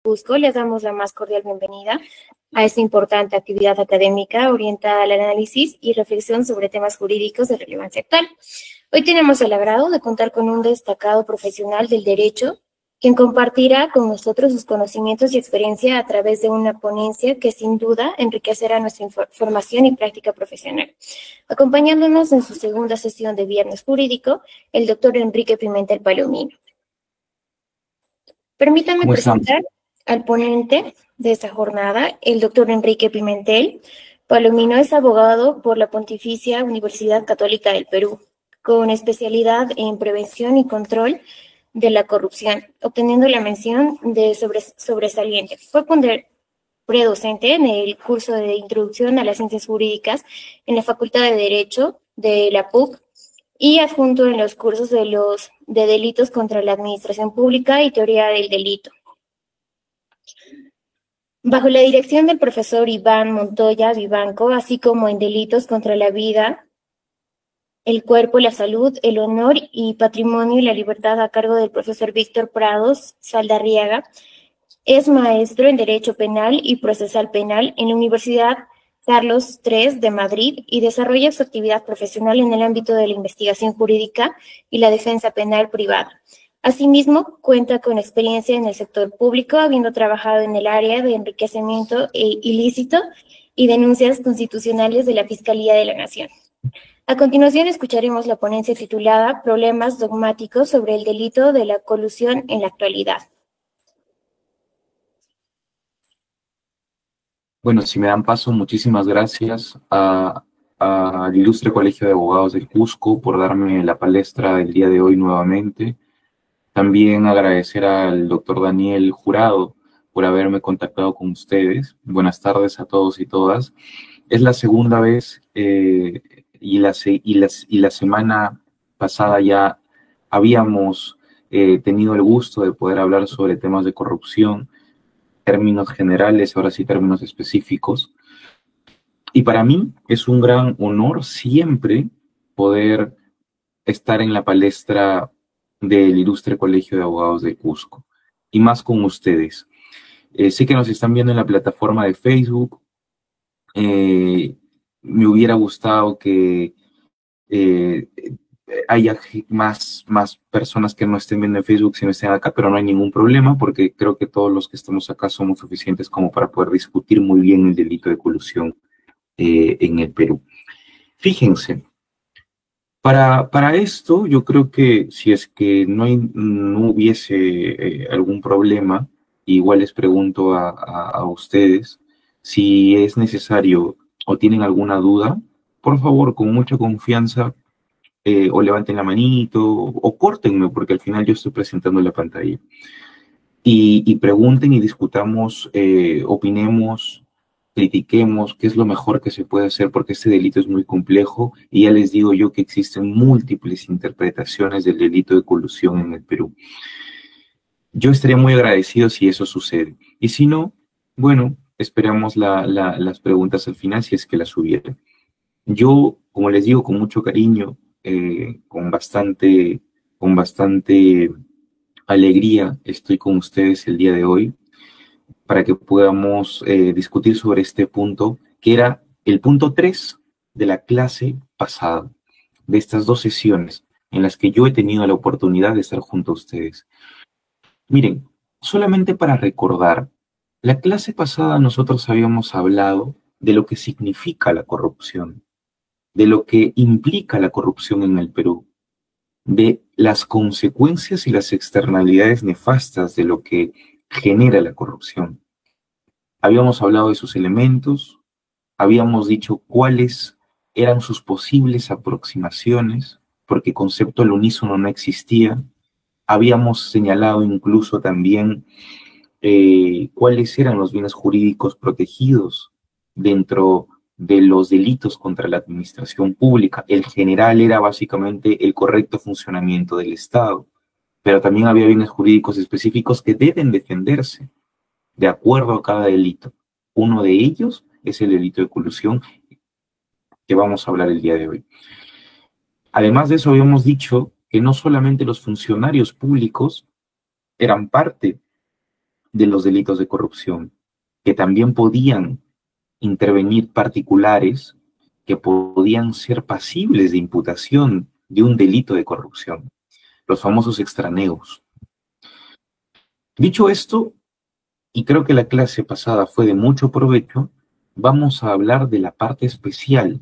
Cusco, les damos la más cordial bienvenida a esta importante actividad académica orientada al análisis y reflexión sobre temas jurídicos de relevancia actual. Hoy tenemos el agrado de contar con un destacado profesional del derecho, quien compartirá con nosotros sus conocimientos y experiencia a través de una ponencia que sin duda enriquecerá nuestra formación y práctica profesional. Acompañándonos en su segunda sesión de Viernes Jurídico, el doctor Enrique Pimentel Palomino. Permítanme presentar al ponente de esta jornada, el doctor Enrique Pimentel Palomino. Es abogado por la Pontificia Universidad Católica del Perú, con especialidad en prevención y control de la corrupción, obteniendo la mención de sobresaliente. Fue predocente en el curso de Introducción a las Ciencias Jurídicas en la Facultad de Derecho de la PUC y adjunto en los cursos de delitos contra la administración pública y teoría del delito. Bajo la dirección del profesor Iván Montoya Vivanco, así como en delitos contra la vida, el cuerpo, la salud, el honor y patrimonio y la libertad a cargo del profesor Víctor Prados Saldarriaga, es maestro en Derecho Penal y Procesal Penal en la Universidad Carlos III de Madrid y desarrolla su actividad profesional en el ámbito de la investigación jurídica y la defensa penal privada. Asimismo, cuenta con experiencia en el sector público, habiendo trabajado en el área de enriquecimiento ilícito y denuncias constitucionales de la Fiscalía de la Nación. A continuación, escucharemos la ponencia titulada Problemas dogmáticos sobre el delito de la colusión en la actualidad. Bueno, si me dan paso, muchísimas gracias al Ilustre Colegio de Abogados del Cusco por darme la palestra del día de hoy nuevamente. También agradecer al doctor Daniel Jurado por haberme contactado con ustedes. Buenas tardes a todos y todas. Es la segunda vez y la semana pasada ya habíamos tenido el gusto de poder hablar sobre temas de corrupción, términos generales, ahora sí términos específicos. Y para mí es un gran honor siempre poder estar en la palestra del Ilustre Colegio de Abogados de Cusco, y más con ustedes. Sé que nos están viendo en la plataforma de Facebook. Me hubiera gustado que haya más personas que no estén viendo en Facebook si no estén acá, pero no hay ningún problema porque creo que todos los que estamos acá somos suficientes como para poder discutir muy bien el delito de colusión en el Perú. Fíjense, para esto yo creo que si es que no hubiese algún problema, igual les pregunto a ustedes si es necesario o tienen alguna duda, por favor, con mucha confianza, o levanten la manito, o córtenme, porque al final yo estoy presentando la pantalla. Y pregunten y discutamos, opinemos, critiquemos qué es lo mejor que se puede hacer, porque este delito es muy complejo, y ya les digo yo que existen múltiples interpretaciones del delito de colusión en el Perú. Yo estaría muy agradecido si eso sucede. Y si no, bueno, esperamos las preguntas al final, si es que las hubiera. Yo, como les digo, con mucho cariño, con bastante alegría, estoy con ustedes el día de hoy para que podamos discutir sobre este punto, que era el punto 3 de la clase pasada, de estas 2 sesiones en las que yo he tenido la oportunidad de estar junto a ustedes. Miren, solamente para recordar, la clase pasada nosotros habíamos hablado de lo que significa la corrupción, de lo que implica la corrupción en el Perú, de las consecuencias y las externalidades nefastas de lo que genera la corrupción. Habíamos hablado de sus elementos, habíamos dicho cuáles eran sus posibles aproximaciones, porque concepto al unísono no existía. Habíamos señalado incluso también cuáles eran los bienes jurídicos protegidos dentro de los delitos contra la administración pública. El general era básicamente el correcto funcionamiento del Estado, pero también había bienes jurídicos específicos que deben defenderse de acuerdo a cada delito. Uno de ellos es el delito de colusión, que vamos a hablar el día de hoy. Además de eso, habíamos dicho que no solamente los funcionarios públicos eran parte de los delitos de corrupción, que también podían intervenir particulares que podían ser pasibles de imputación de un delito de corrupción, los famosos extraneos. Dicho esto, y creo que la clase pasada fue de mucho provecho, vamos a hablar de la parte especial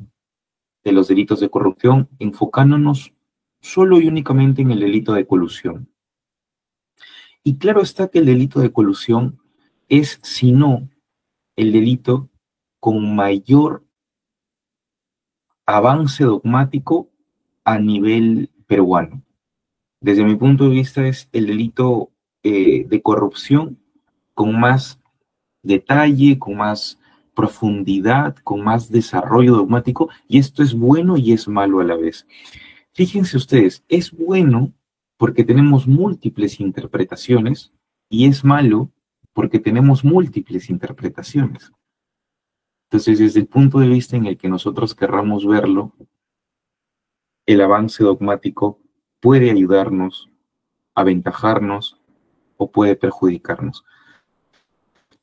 de los delitos de corrupción, enfocándonos solo y únicamente en el delito de colusión. Y claro está que el delito de colusión es, si no, el delito con mayor avance dogmático a nivel peruano. Desde mi punto de vista es el delito de corrupción con más detalle, con más profundidad, con más desarrollo dogmático, y esto es bueno y es malo a la vez. Fíjense ustedes, es bueno porque tenemos múltiples interpretaciones y es malo porque tenemos múltiples interpretaciones. Entonces, desde el punto de vista en el que nosotros querramos verlo, el avance dogmático puede ayudarnos, aventajarnos o puede perjudicarnos.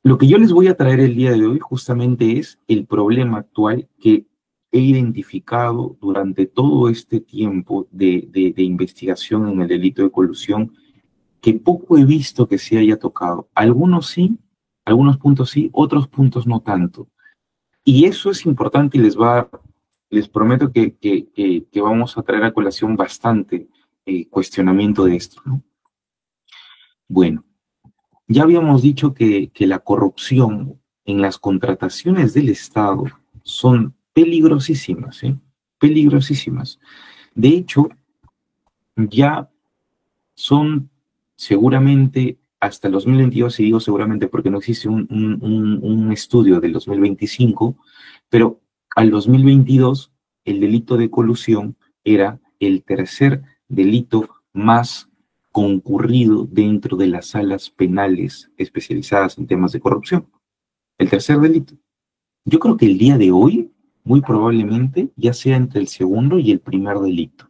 Lo que yo les voy a traer el día de hoy justamente es el problema actual que he identificado durante todo este tiempo de investigación en el delito de colusión, que poco he visto que se haya tocado. Algunos sí, algunos puntos sí, otros puntos no tanto. Y eso es importante y les prometo que vamos a traer a colación bastante cuestionamiento de esto, ¿no? Bueno, ya habíamos dicho que la corrupción en las contrataciones del Estado son peligrosísimas, ¿eh? Peligrosísimas. De hecho, ya son seguramente hasta el 2022, y digo seguramente porque no existe un estudio del 2025, pero al 2022 el delito de colusión era el tercer delito más concurrido dentro de las salas penales especializadas en temas de corrupción. El tercer delito. Yo creo que el día de hoy, muy probablemente, ya sea entre el segundo y el primer delito.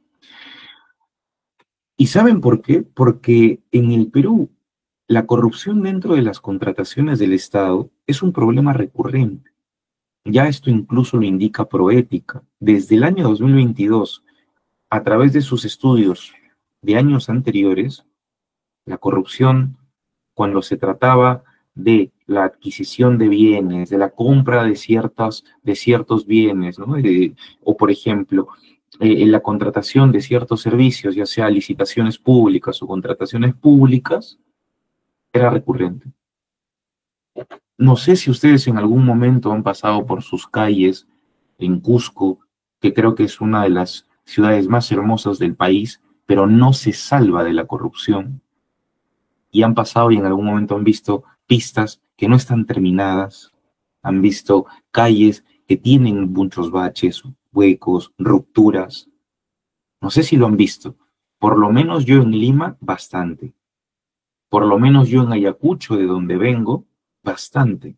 ¿Y saben por qué? Porque en el Perú, la corrupción dentro de las contrataciones del Estado es un problema recurrente. Ya esto incluso lo indica Proética. Desde el año 2022, a través de sus estudios de años anteriores, la corrupción, cuando se trataba de la adquisición de bienes, de la compra de ciertos bienes, ¿no? O por ejemplo, en la contratación de ciertos servicios, ya sea licitaciones públicas o contrataciones públicas, era recurrente. No sé si ustedes en algún momento han pasado por sus calles en Cusco, que creo que es una de las ciudades más hermosas del país, pero no se salva de la corrupción. Y han pasado y en algún momento han visto pistas que no están terminadas, han visto calles que tienen muchos baches, huecos, rupturas. No sé si lo han visto. Por lo menos yo en Lima, bastante. Por lo menos yo en Ayacucho, de donde vengo, bastante.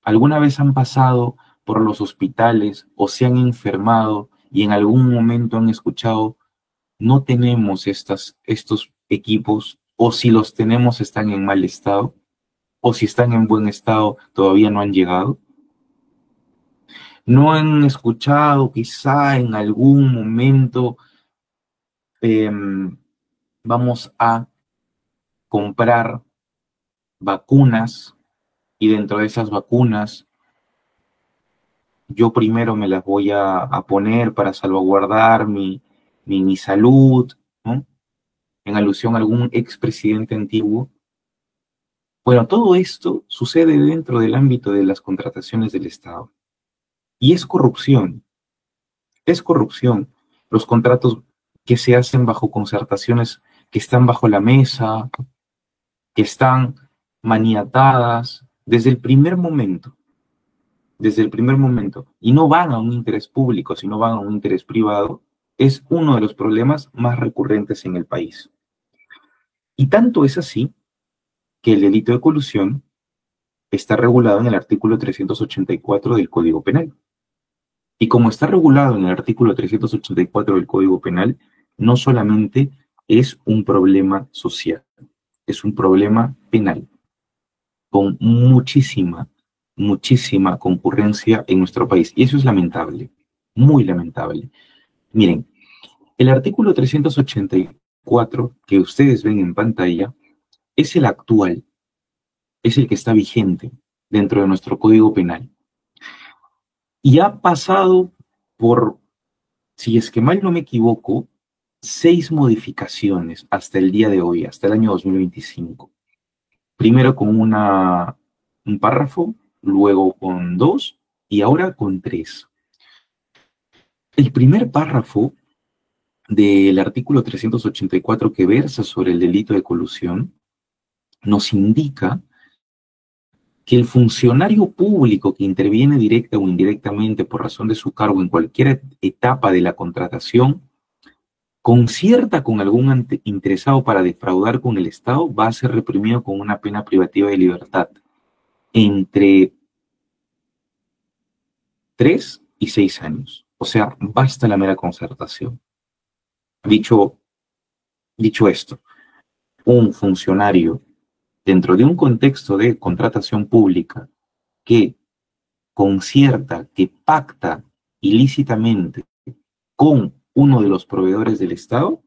¿Alguna vez han pasado por los hospitales o se han enfermado y en algún momento han escuchado, no tenemos estos equipos, o si los tenemos están en mal estado, o si están en buen estado todavía no han llegado? ¿No han escuchado quizá en algún momento vamos a comprar vacunas y dentro de esas vacunas yo primero me las voy a poner para salvaguardar mi salud, ¿no? En alusión a algún expresidente antiguo? Bueno, todo esto sucede dentro del ámbito de las contrataciones del Estado. Y es corrupción. Es corrupción. Los contratos que se hacen bajo concertaciones que están bajo la mesa, que están maniatadas desde el primer momento. Desde el primer momento. Y no van a un interés público, sino van a un interés privado. Es uno de los problemas más recurrentes en el país. Y tanto es así que el delito de colusión está regulado en el artículo 384 del Código Penal. Y como está regulado en el artículo 384 del Código Penal, no solamente es un problema social, es un problema penal. con muchísima concurrencia en nuestro país. Y eso es lamentable, muy lamentable. Miren, el artículo 384 que ustedes ven en pantalla es el actual, es el que está vigente dentro de nuestro Código Penal. Y ha pasado por, si es que mal no me equivoco, 6 modificaciones hasta el día de hoy, hasta el año 2025. Primero con un párrafo, luego con 2 y ahora con 3. El primer párrafo del artículo 384 que versa sobre el delito de colusión nos indica que el funcionario público que interviene directa o indirectamente por razón de su cargo en cualquier etapa de la contratación concierta con algún interesado para defraudar con el Estado, va a ser reprimido con una pena privativa de libertad entre 3 y 6 años. O sea, basta la mera concertación. Dicho esto, un funcionario dentro de un contexto de contratación pública que concierta, que pacta ilícitamente con uno de los proveedores del Estado,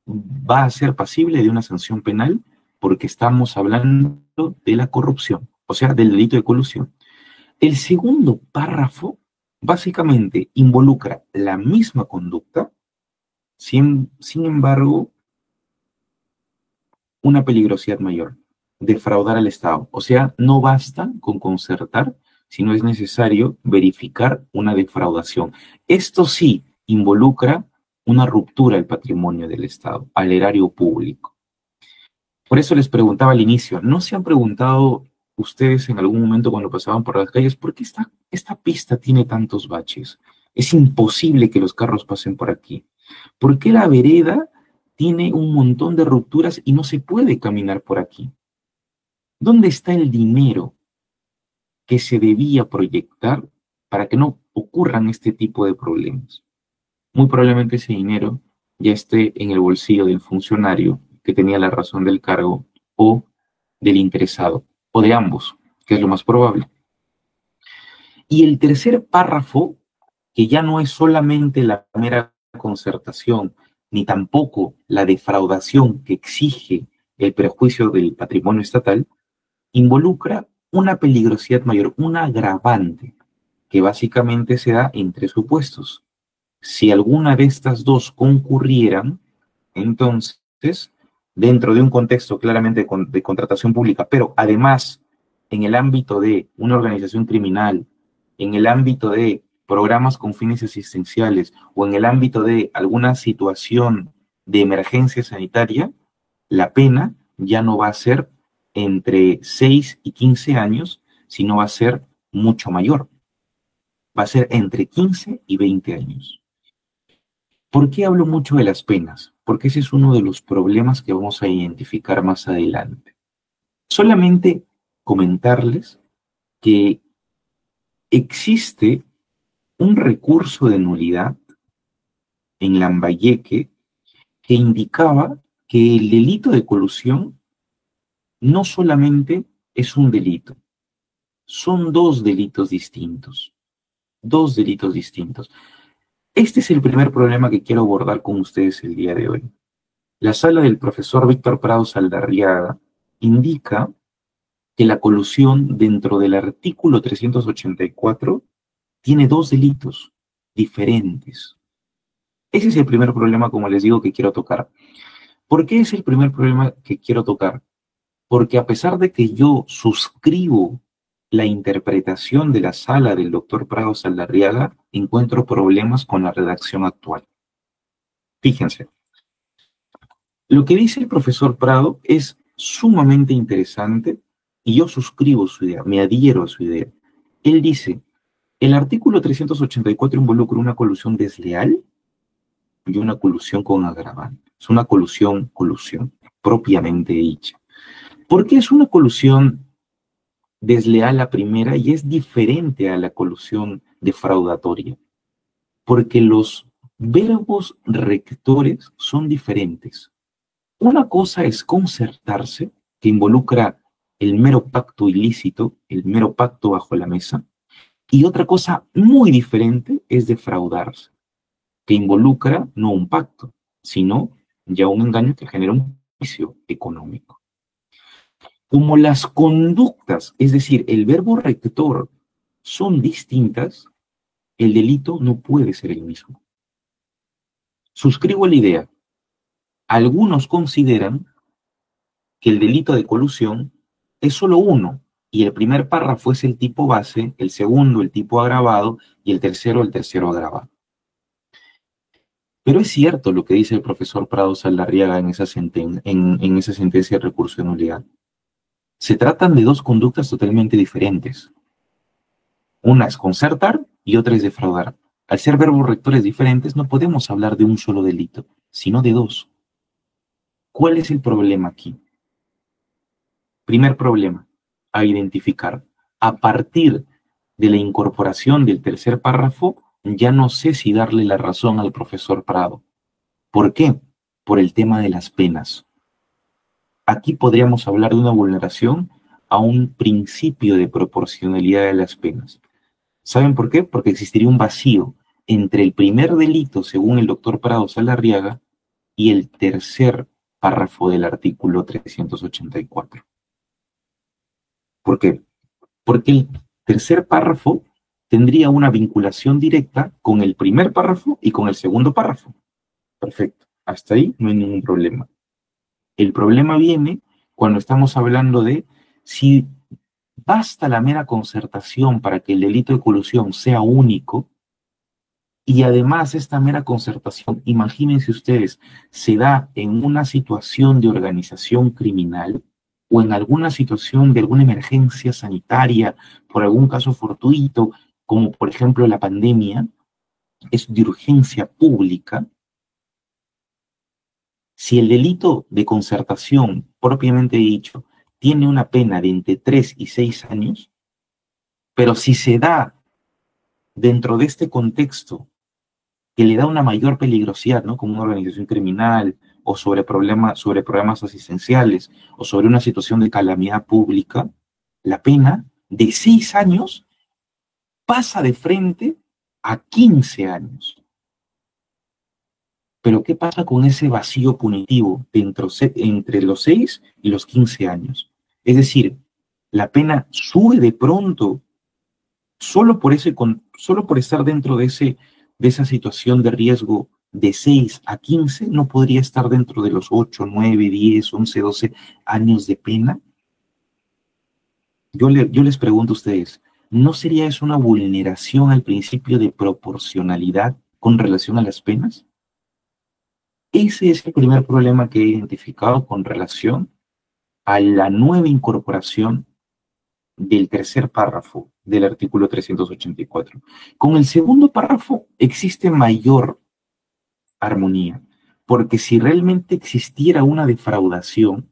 va a ser pasible de una sanción penal porque estamos hablando de la corrupción, o sea, del delito de colusión. El segundo párrafo básicamente involucra la misma conducta, sin embargo, una peligrosidad mayor, defraudar al Estado. O sea, no basta con concertar, sino es necesario verificar una defraudación. Esto sí involucra una ruptura del patrimonio del Estado, al erario público. Por eso les preguntaba al inicio, ¿no se han preguntado ustedes en algún momento cuando pasaban por las calles, por qué esta pista tiene tantos baches? Es imposible que los carros pasen por aquí. ¿Por qué la vereda tiene un montón de rupturas y no se puede caminar por aquí? ¿Dónde está el dinero que se debía proyectar para que no ocurran este tipo de problemas? Muy probablemente ese dinero ya esté en el bolsillo del funcionario que tenía la razón del cargo o del interesado, o de ambos, que es lo más probable. Y el tercer párrafo, que ya no es solamente la mera concertación, ni tampoco la defraudación que exige el perjuicio del patrimonio estatal, involucra una peligrosidad mayor, un agravante, que básicamente se da en 3 supuestos. Si alguna de estas dos concurrieran, entonces, dentro de un contexto claramente de contratación pública, pero además en el ámbito de una organización criminal, en el ámbito de programas con fines asistenciales o en el ámbito de alguna situación de emergencia sanitaria, la pena ya no va a ser entre 6 y 15 años, sino va a ser mucho mayor. Va a ser entre 15 y 20 años. ¿Por qué hablo mucho de las penas? Porque ese es uno de los problemas que vamos a identificar más adelante. Solamente comentarles que existe un recurso de nulidad en Lambayeque que indicaba que el delito de colusión no solamente es un delito, son 2 delitos distintos. 2 delitos distintos. Este es el primer problema que quiero abordar con ustedes el día de hoy. La sala del profesor Víctor Prado Saldarriaga indica que la colusión dentro del artículo 384 tiene 2 delitos diferentes. Ese es el primer problema, como les digo, que quiero tocar. ¿Por qué es el primer problema que quiero tocar? Porque a pesar de que yo suscribo la interpretación de la sala del doctor Prado Saldarriaga, encuentro problemas con la redacción actual. Fíjense, lo que dice el profesor Prado es sumamente interesante y yo suscribo su idea, me adhiero a su idea. Él dice, el artículo 384 involucra una colusión desleal y una colusión con agravante. Es una colusión propiamente dicha. ¿Por qué es una colusión desleal la primera y es diferente a la colusión defraudatoria? Porque los verbos rectores son diferentes. Una cosa es concertarse, que involucra el mero pacto ilícito, el mero pacto bajo la mesa, y otra cosa muy diferente es defraudarse, que involucra no un pacto, sino ya un engaño que genera un juicio económico. Como las conductas, es decir, el verbo rector, son distintas, el delito no puede ser el mismo. Suscribo la idea. Algunos consideran que el delito de colusión es solo uno, y el primer párrafo es el tipo base, el segundo el tipo agravado, y el tercero agravado. Pero es cierto lo que dice el profesor Prado Saldarriaga en esa sentencia de recurso de nulidad. Se tratan de dos conductas totalmente diferentes. Una es concertar y otra es defraudar. Al ser verbos rectores diferentes, no podemos hablar de un solo delito, sino de dos. ¿Cuál es el problema aquí? Primer problema a identificar. A partir de la incorporación del tercer párrafo, ya no sé si darle la razón al profesor Prado. ¿Por qué? Por el tema de las penas. Aquí podríamos hablar de una vulneración a un principio de proporcionalidad de las penas. ¿Saben por qué? Porque existiría un vacío entre el primer delito, según el doctor Prado Saldarriaga, y el tercer párrafo del artículo 384. ¿Por qué? Porque el tercer párrafo tendría una vinculación directa con el primer párrafo y con el segundo párrafo. Perfecto. Hasta ahí no hay ningún problema. El problema viene cuando estamos hablando de si basta la mera concertación para que el delito de colusión sea único, y además esta mera concertación, imagínense ustedes, se da en una situación de organización criminal o en alguna situación de alguna emergencia sanitaria, por algún caso fortuito, como por ejemplo la pandemia, es de urgencia pública. Si el delito de concertación, propiamente dicho, tiene una pena de entre 3 y 6 años, pero si se da dentro de este contexto que le da una mayor peligrosidad, ¿no? Como una organización criminal, o sobre programas asistenciales, o sobre una situación de calamidad pública, la pena de 6 años pasa de frente a 15 años. Pero ¿qué pasa con ese vacío punitivo entre los 6 y los 15 años? Es decir, la pena sube de pronto solo por estar dentro de esa situación de riesgo de 6 a 15, no podría estar dentro de los 8, 9, 10, 11, 12 años de pena. Yo les pregunto a ustedes, ¿no sería eso una vulneración al principio de proporcionalidad con relación a las penas? Ese es el primer problema que he identificado con relación a la nueva incorporación del tercer párrafo del artículo 384. Con el segundo párrafo existe mayor armonía, porque si realmente existiera una defraudación,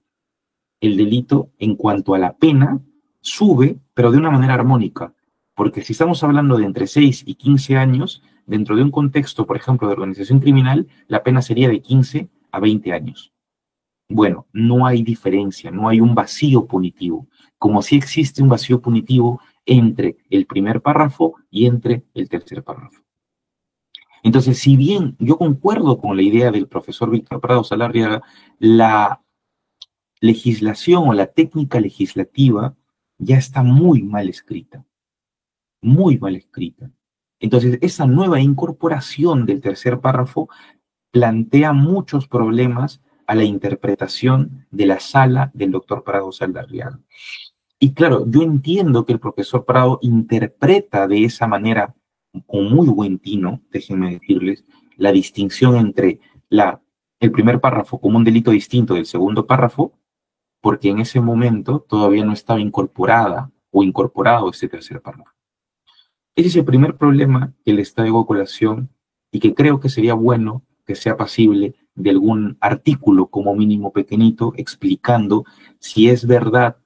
el delito en cuanto a la pena sube, pero de una manera armónica, porque si estamos hablando de entre 6 y 15 años, dentro de un contexto, por ejemplo, de organización criminal, la pena sería de 15 a 20 años. Bueno, no hay diferencia, no hay un vacío punitivo, como si existe un vacío punitivo entre el primer párrafo y entre el tercer párrafo. Entonces, si bien yo concuerdo con la idea del profesor Víctor Prado Saldarriaga, la legislación o la técnica legislativa ya está muy mal escrita, muy mal escrita. Entonces, esa nueva incorporación del tercer párrafo plantea muchos problemas a la interpretación de la sala del doctor Prado Saldarriaga. Y claro, yo entiendo que el profesor Prado interpreta de esa manera, con muy buen tino, déjenme decirles, la distinción entre el primer párrafo como un delito distinto del segundo párrafo, porque en ese momento todavía no estaba incorporada o incorporado este tercer párrafo. Ese es el primer problema que les traigo a colación y que creo que sería bueno que sea pasible de algún artículo como mínimo pequeñito explicando si es verdad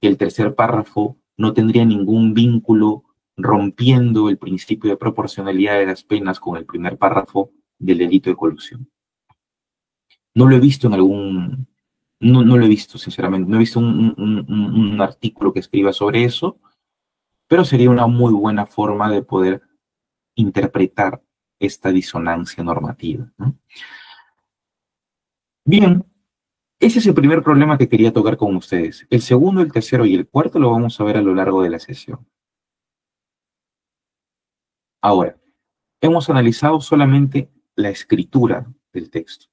que el tercer párrafo no tendría ningún vínculo rompiendo el principio de proporcionalidad de las penas con el primer párrafo del delito de colusión. No lo he visto en No lo he visto, sinceramente. No he visto un artículo que escriba sobre eso, pero sería una muy buena forma de poder interpretar esta disonancia normativa, ¿no? Bien, ese es el primer problema que quería tocar con ustedes. El segundo, el tercero y el cuarto lo vamos a ver a lo largo de la sesión. Ahora, hemos analizado solamente la escritura del texto.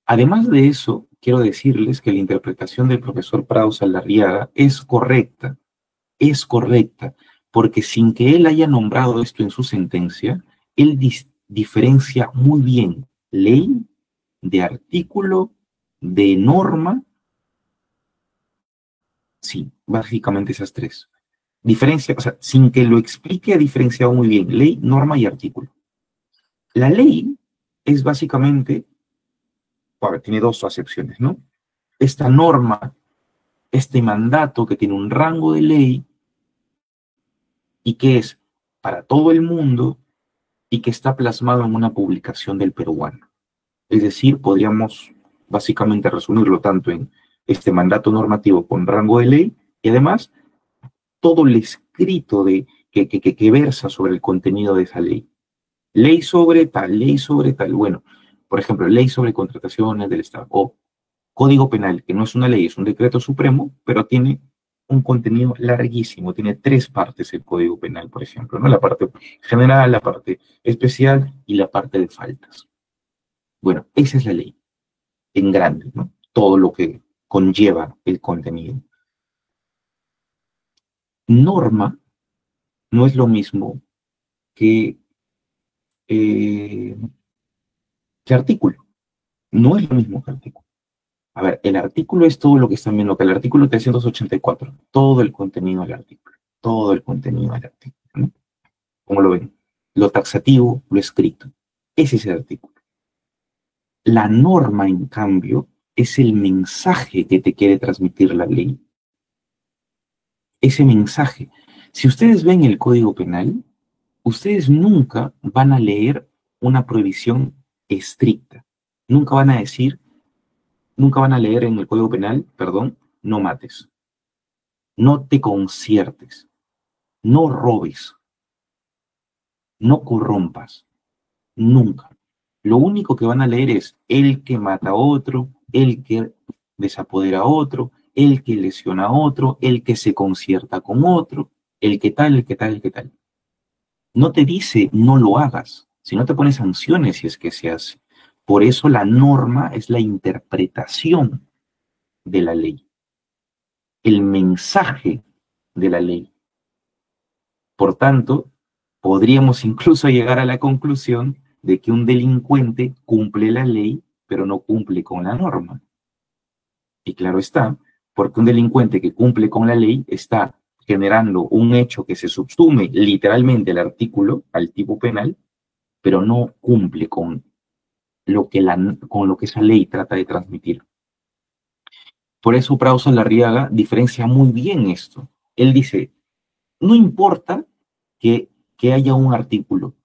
Además de eso, quiero decirles que la interpretación del profesor Prado Saldarriaga es correcta, porque sin que él haya nombrado esto en su sentencia, él diferencia muy bien ley de artículo, de norma, sí, básicamente esas tres. Diferencia, o sea, sin que lo explique, ha diferenciado muy bien ley, norma y artículo. La ley es básicamente, bueno, tiene dos acepciones, ¿no? Esta norma, este mandato que tiene un rango de ley y que es para todo el mundo y que está plasmado en una publicación del peruano. Es decir, podríamos básicamente resumirlo tanto en este mandato normativo con rango de ley y además todo el escrito que versa sobre el contenido de esa ley. Ley sobre tal. Bueno, por ejemplo, ley sobre contrataciones del Estado o Código Penal, que no es una ley, es un decreto supremo, pero tiene un contenido larguísimo, tiene 3 partes el Código Penal, por ejemplo, ¿no? La parte general, la parte especial y la parte de faltas. Bueno, esa es la ley, en grande, ¿no? Todo lo que conlleva el contenido. Norma no es lo mismo que artículo. No es lo mismo que artículo. A ver, el artículo es todo lo que están viendo, que el artículo 384, todo el contenido del artículo, todo el contenido del artículo, ¿no? ¿Cómo lo ven? Lo taxativo, lo escrito. Ese es el artículo. La norma, en cambio, es el mensaje que te quiere transmitir la ley. Ese mensaje. Si ustedes ven el Código Penal, ustedes nunca van a leer una prohibición estricta. Nunca van a leer en el Código Penal, perdón, no mates, no te conciertes, no robes, no corrompas. Nunca. Lo único que van a leer es el que mata a otro, el que desapodera a otro, el que lesiona a otro, el que se concierta con otro, el que tal, el que tal, el que tal. No te dice no lo hagas, sino te pone sanciones si es que se hace. Por eso la norma es la interpretación de la ley, el mensaje de la ley. Por tanto, podríamos incluso llegar a la conclusión de que un delincuente cumple la ley, pero no cumple con la norma. Y claro está, porque un delincuente que cumple con la ley está generando un hecho que se subsume literalmente al artículo, al tipo penal, pero no cumple con lo que esa ley trata de transmitir. Por eso Prado Saldarriaga diferencia muy bien esto. Él dice, no importa que haya un artículo.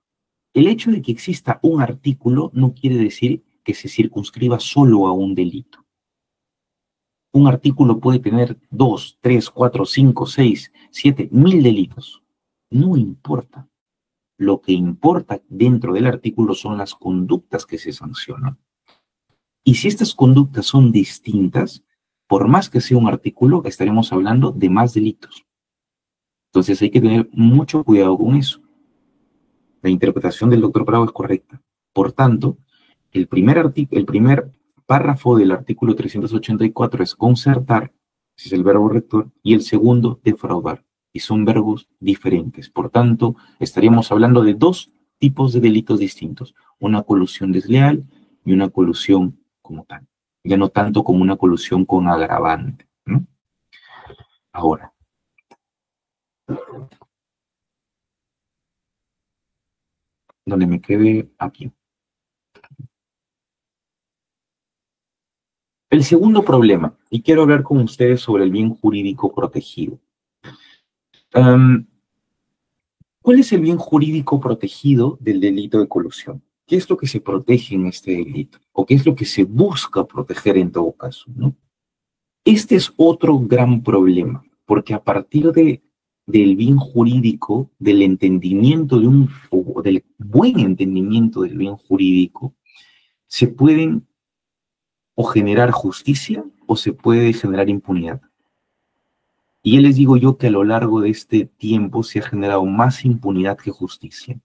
El hecho de que exista un artículo no quiere decir que se circunscriba solo a un delito. Un artículo puede tener 2, 3, 4, 5, 6, 7, 1000 delitos. No importa. Lo que importa dentro del artículo son las conductas que se sancionan. Y si estas conductas son distintas, por más que sea un artículo, estaremos hablando de más delitos. Entonces hay que tener mucho cuidado con eso. La interpretación del doctor Prado es correcta. Por tanto, el primer párrafo del artículo 384 es concertar, ese es el verbo rector, y el segundo, defraudar, y son verbos diferentes. Por tanto, estaríamos hablando de 2 tipos de delitos distintos, una colusión desleal y una colusión como tal, ya no tanto como una colusión con agravante, ¿no? Ahora, donde me quede aquí. El segundo problema, y quiero hablar con ustedes sobre el bien jurídico protegido. ¿Cuál es el bien jurídico protegido del delito de colusión? ¿Qué es lo que se protege en este delito? ¿O qué es lo que se busca proteger en todo caso, ¿no? Este es otro gran problema, porque a partir del bien jurídico, del entendimiento o del buen entendimiento del bien jurídico, se pueden o generar justicia o se puede generar impunidad. Y ya les digo yo que a lo largo de este tiempo se ha generado más impunidad que justicia.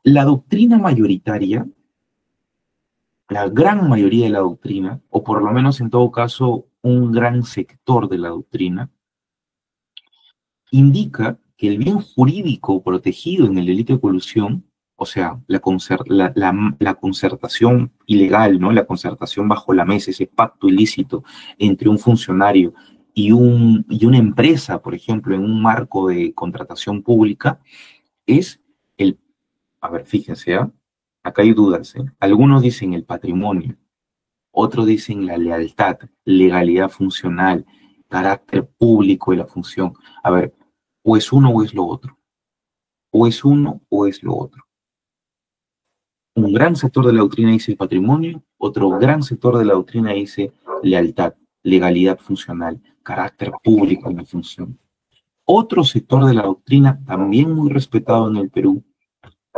La doctrina mayoritaria, la gran mayoría de la doctrina, o por lo menos en todo caso un gran sector de la doctrina, indica que el bien jurídico protegido en el delito de colusión, o sea, la concertación ilegal, ¿no? La concertación bajo la mesa, ese pacto ilícito entre un funcionario y una empresa, por ejemplo, en un marco de contratación pública, es a ver, fíjense, ¿eh? Acá hay dudas, ¿eh? Algunos dicen el patrimonio, otros dicen la lealtad, legalidad funcional, carácter público de la función. A ver, o es uno o es lo otro. O es uno o es lo otro. Un gran sector de la doctrina dice el patrimonio, otro gran sector de la doctrina dice lealtad, legalidad funcional, carácter público de la función. Otro sector de la doctrina, también muy respetado en el Perú,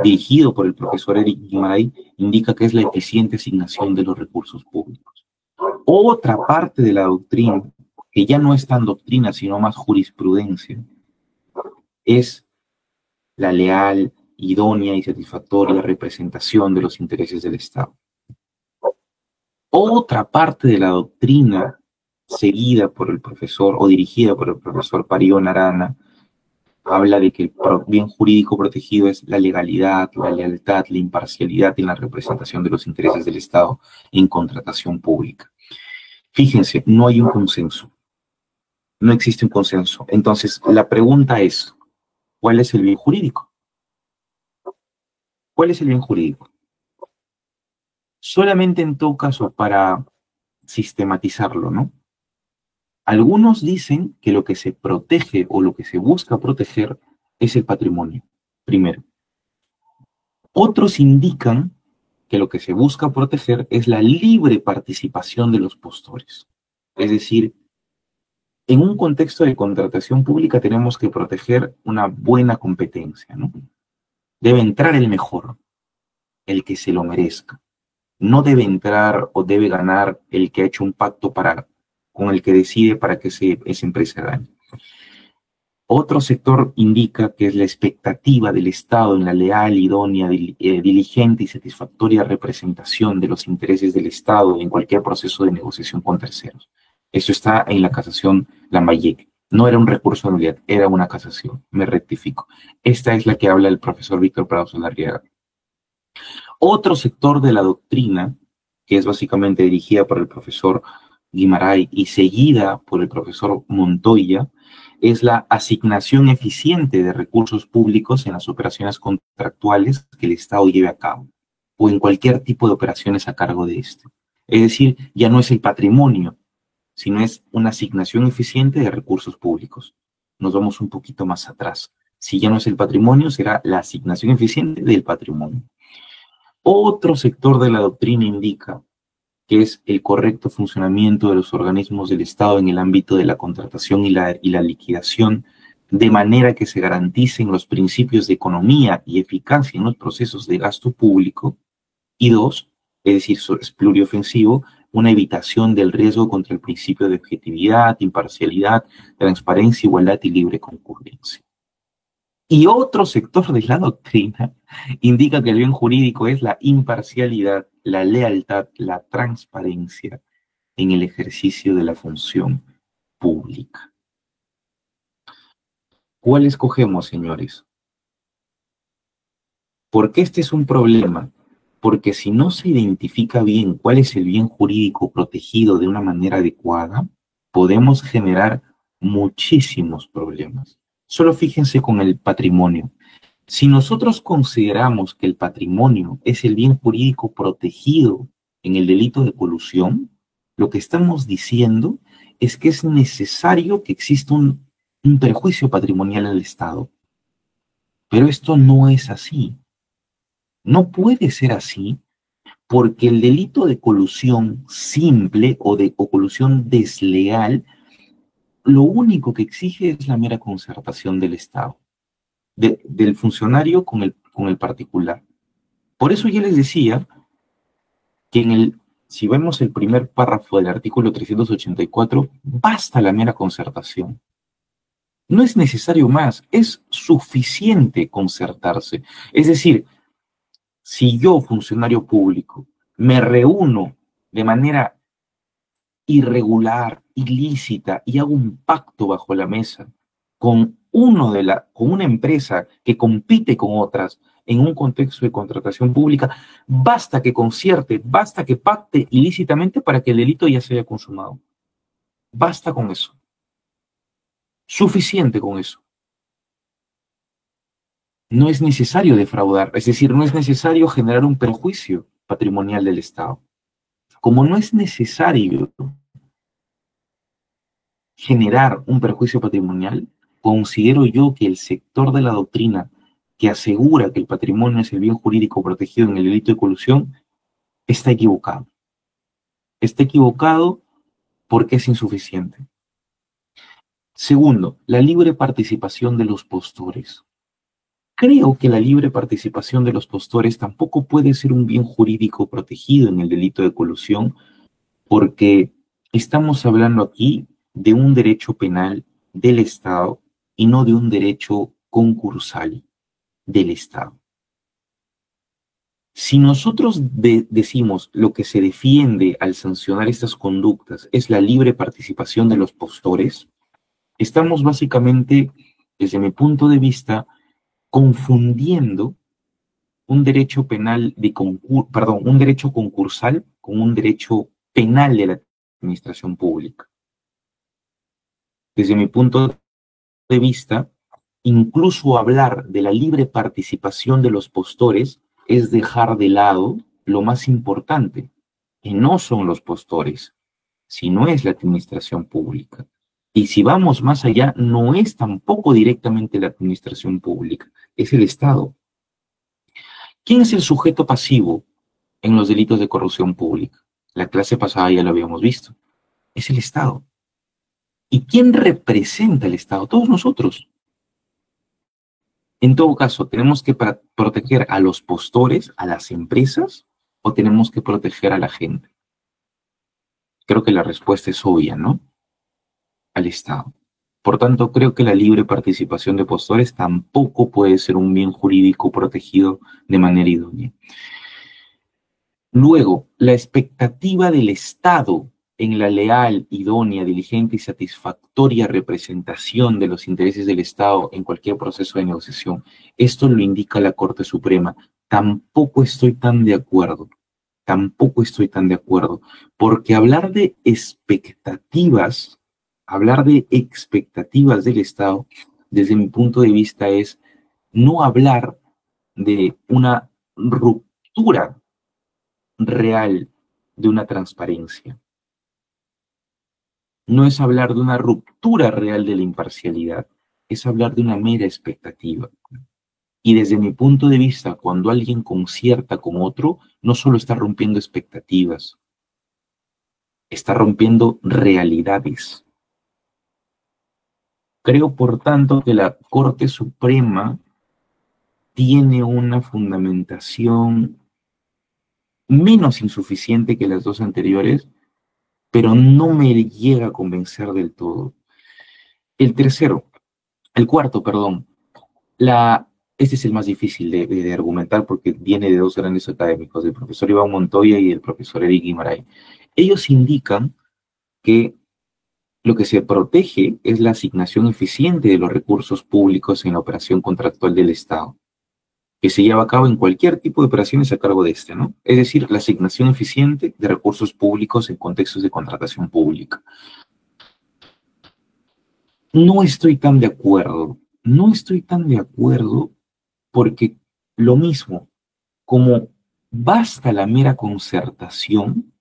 dirigido por el profesor Eric Guimarães, indica que es la eficiente asignación de los recursos públicos. Otra parte de la doctrina, que ya no es tan doctrina, sino más jurisprudencia, es la leal, idónea y satisfactoria representación de los intereses del Estado. Otra parte de la doctrina, seguida por el profesor o dirigida por el profesor Parión Arana, habla de que el bien jurídico protegido es la legalidad, la lealtad, la imparcialidad y la representación de los intereses del Estado en contratación pública. Fíjense, no hay un consenso. No existe un consenso. Entonces, la pregunta es, ¿cuál es el bien jurídico? ¿Cuál es el bien jurídico? Solamente en todo caso para sistematizarlo, ¿no? Algunos dicen que lo que se protege o lo que se busca proteger es el patrimonio, primero. Otros indican que lo que se busca proteger es la libre participación de los postores. Es decir, en un contexto de contratación pública tenemos que proteger una buena competencia, ¿no? Debe entrar el mejor, el que se lo merezca. No debe entrar o debe ganar el que ha hecho un pacto con el que decide para que esa empresa gane. Otro sector indica que es la expectativa del Estado en la leal, idónea, diligente y satisfactoria representación de los intereses del Estado en cualquier proceso de negociación con terceros. Eso está en la casación Lambayeque. No era un recurso de nulidad, era una casación. Me rectifico. Esta es la que habla el profesor Víctor Prado Saldarriaga. Otro sector de la doctrina, que es básicamente dirigida por el profesor Guimarães y seguida por el profesor Montoya, es la asignación eficiente de recursos públicos en las operaciones contractuales que el Estado lleve a cabo, o en cualquier tipo de operaciones a cargo de este. Es decir, ya no es el patrimonio, sino es una asignación eficiente de recursos públicos. Nos vamos un poquito más atrás. Si ya no es el patrimonio, será la asignación eficiente del patrimonio. Otro sector de la doctrina indica que es el correcto funcionamiento de los organismos del Estado en el ámbito de la contratación y la liquidación, de manera que se garanticen los principios de economía y eficacia en los procesos de gasto público. Y dos, es decir, es pluriofensivo, una evitación del riesgo contra el principio de objetividad, imparcialidad, transparencia, igualdad y libre concurrencia. Y otro sector de la doctrina indica que el bien jurídico es la imparcialidad, la lealtad, la transparencia en el ejercicio de la función pública. ¿Cuál escogemos, señores? Porque este es un problema. Porque si no se identifica bien cuál es el bien jurídico protegido de una manera adecuada, podemos generar muchísimos problemas. Solo fíjense con el patrimonio. Si nosotros consideramos que el patrimonio es el bien jurídico protegido en el delito de colusión, lo que estamos diciendo es que es necesario que exista un perjuicio patrimonial al Estado. Pero esto no es así. No puede ser así porque el delito de colusión simple o colusión desleal, lo único que exige es la mera concertación del Estado, del funcionario con el particular. Por eso ya les decía que si vemos el primer párrafo del artículo 384, basta la mera concertación. No es necesario más, es suficiente concertarse. Es decir, si yo, funcionario público, me reúno de manera irregular, ilícita, y hago un pacto bajo la mesa con una empresa que compite con otras en un contexto de contratación pública, basta que concierte, basta que pacte ilícitamente para que el delito ya se haya consumado. Basta con eso. Suficiente con eso. No es necesario defraudar, es decir, no es necesario generar un perjuicio patrimonial del Estado. Como no es necesario generar un perjuicio patrimonial, considero yo que el sector de la doctrina que asegura que el patrimonio es el bien jurídico protegido en el delito de colusión está equivocado. Está equivocado porque es insuficiente. Segundo, la libre participación de los postores. Creo que la libre participación de los postores tampoco puede ser un bien jurídico protegido en el delito de colusión, porque estamos hablando aquí de un derecho penal del Estado y no de un derecho concursal del Estado. Si nosotros decimos lo que se defiende al sancionar estas conductas es la libre participación de los postores, estamos básicamente, desde mi punto de vista, confundiendo un derecho penal un derecho concursal con un derecho penal de la administración pública. Desde mi punto de vista, incluso hablar de la libre participación de los postores es dejar de lado lo más importante, que no son los postores, sino es la administración pública. Y si vamos más allá, no es tampoco directamente la administración pública, es el Estado. ¿Quién es el sujeto pasivo en los delitos de corrupción pública? La clase pasada ya lo habíamos visto. Es el Estado. ¿Y quién representa el Estado? Todos nosotros. En todo caso, ¿tenemos que proteger a los postores, a las empresas, o tenemos que proteger a la gente? Creo que la respuesta es obvia, ¿no? Al Estado. Por tanto, creo que la libre participación de postores tampoco puede ser un bien jurídico protegido de manera idónea. Luego, la expectativa del Estado en la leal, idónea, diligente y satisfactoria representación de los intereses del Estado en cualquier proceso de negociación. Esto lo indica la Corte Suprema. Tampoco estoy tan de acuerdo. Tampoco estoy tan de acuerdo. Porque hablar de expectativas del Estado, desde mi punto de vista, es no hablar de una ruptura real de una transparencia. No es hablar de una ruptura real de la imparcialidad, es hablar de una mera expectativa. Y desde mi punto de vista, cuando alguien concierta con otro, no solo está rompiendo expectativas, está rompiendo realidades. Creo, por tanto, que la Corte Suprema tiene una fundamentación menos insuficiente que las dos anteriores, pero no me llega a convencer del todo. El cuarto, este es el más difícil de argumentar porque viene de dos grandes académicos, del profesor Iván Montoya y del profesor Eric Guimarães. Ellos indican que lo que se protege es la asignación eficiente de los recursos públicos en la operación contractual del Estado, que se lleva a cabo en cualquier tipo de operaciones a cargo de este, ¿no? Es decir, la asignación eficiente de recursos públicos en contextos de contratación pública. No estoy tan de acuerdo porque lo mismo, como basta la mera concertación,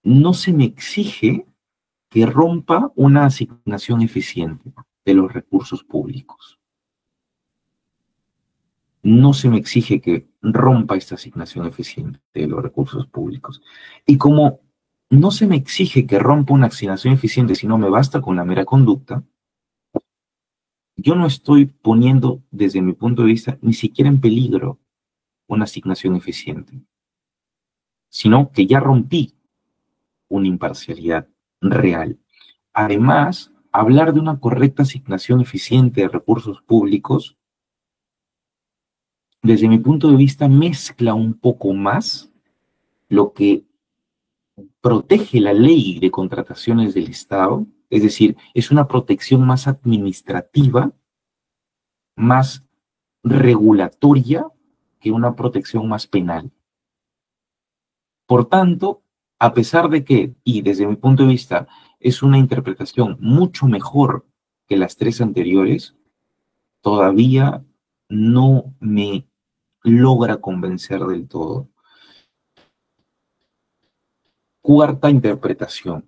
no se me exige que rompa una asignación eficiente de los recursos públicos. No se me exige que rompa esta asignación eficiente de los recursos públicos. Y como no se me exige que rompa una asignación eficiente, sino me basta con la mera conducta, yo no estoy poniendo, desde mi punto de vista, ni siquiera en peligro una asignación eficiente, sino que ya rompí una imparcialidad real. Además, hablar de una correcta asignación eficiente de recursos públicos, desde mi punto de vista, mezcla un poco más lo que protege la ley de contrataciones del Estado, es decir, es una protección más administrativa, más regulatoria que una protección más penal. Por tanto, a pesar de que, y desde mi punto de vista, es una interpretación mucho mejor que las tres anteriores, todavía no me logra convencer del todo. Cuarta interpretación,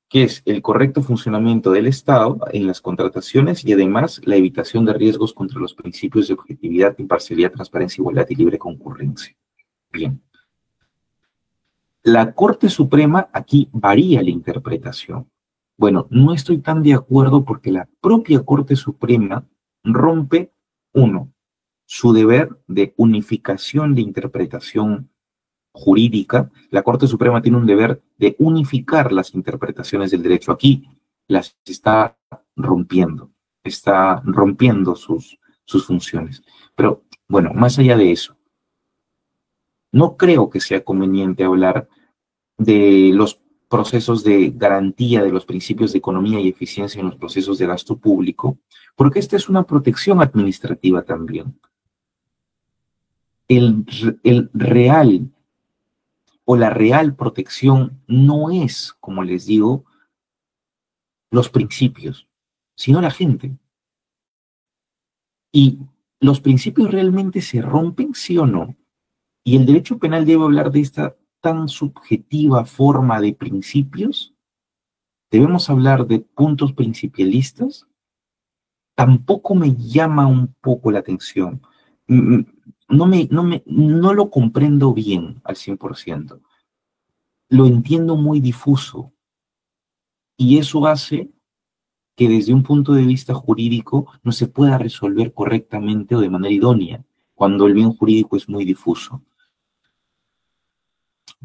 que es el correcto funcionamiento del Estado en las contrataciones y además la evitación de riesgos contra los principios de objetividad, imparcialidad, transparencia, igualdad y libre concurrencia. Bien. La Corte Suprema aquí varía la interpretación. Bueno, no estoy tan de acuerdo porque la propia Corte Suprema rompe, uno, su deber de unificación de interpretación jurídica. La Corte Suprema tiene un deber de unificar las interpretaciones del derecho. Aquí las está rompiendo sus funciones. Pero bueno, más allá de eso, no creo que sea conveniente hablar de los procesos de garantía de los principios de economía y eficiencia en los procesos de gasto público, porque esta es una protección administrativa también. El real o la real protección no es, como les digo, los principios, sino la gente. ¿Y los principios realmente se rompen, sí o no? ¿Y el derecho penal debe hablar de esta tan subjetiva forma de principios? ¿Debemos hablar de puntos principialistas? Tampoco me llama un poco la atención. No lo comprendo bien al 100%. Lo entiendo muy difuso. Y eso hace que desde un punto de vista jurídico no se pueda resolver correctamente o de manera idónea, cuando el bien jurídico es muy difuso.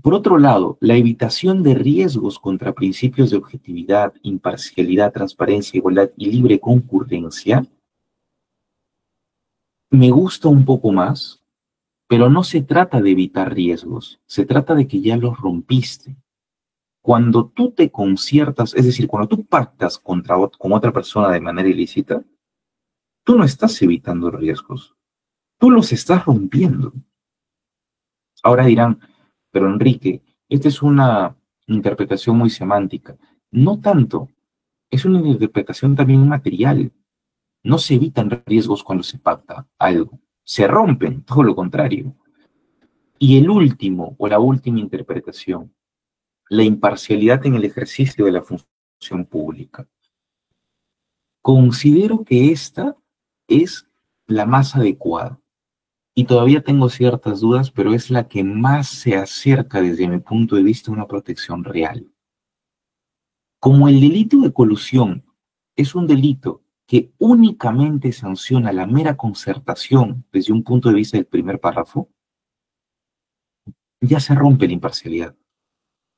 Por otro lado, la evitación de riesgos contra principios de objetividad, imparcialidad, transparencia, igualdad y libre concurrencia me gusta un poco más, pero no se trata de evitar riesgos, se trata de que ya los rompiste. Cuando tú te conciertas, es decir, cuando tú pactas con otra persona de manera ilícita, tú no estás evitando riesgos, tú los estás rompiendo. Ahora dirán, pero Enrique, esta es una interpretación muy semántica. No tanto, es una interpretación también material. No se evitan riesgos cuando se pacta algo, se rompen, todo lo contrario. Y el último o la última interpretación, la imparcialidad en el ejercicio de la función pública. Considero que esta es la más adecuada. Y todavía tengo ciertas dudas, pero es la que más se acerca desde mi punto de vista a una protección real. Como el delito de colusión es un delito que únicamente sanciona la mera concertación desde un punto de vista del primer párrafo, ya se rompe la imparcialidad.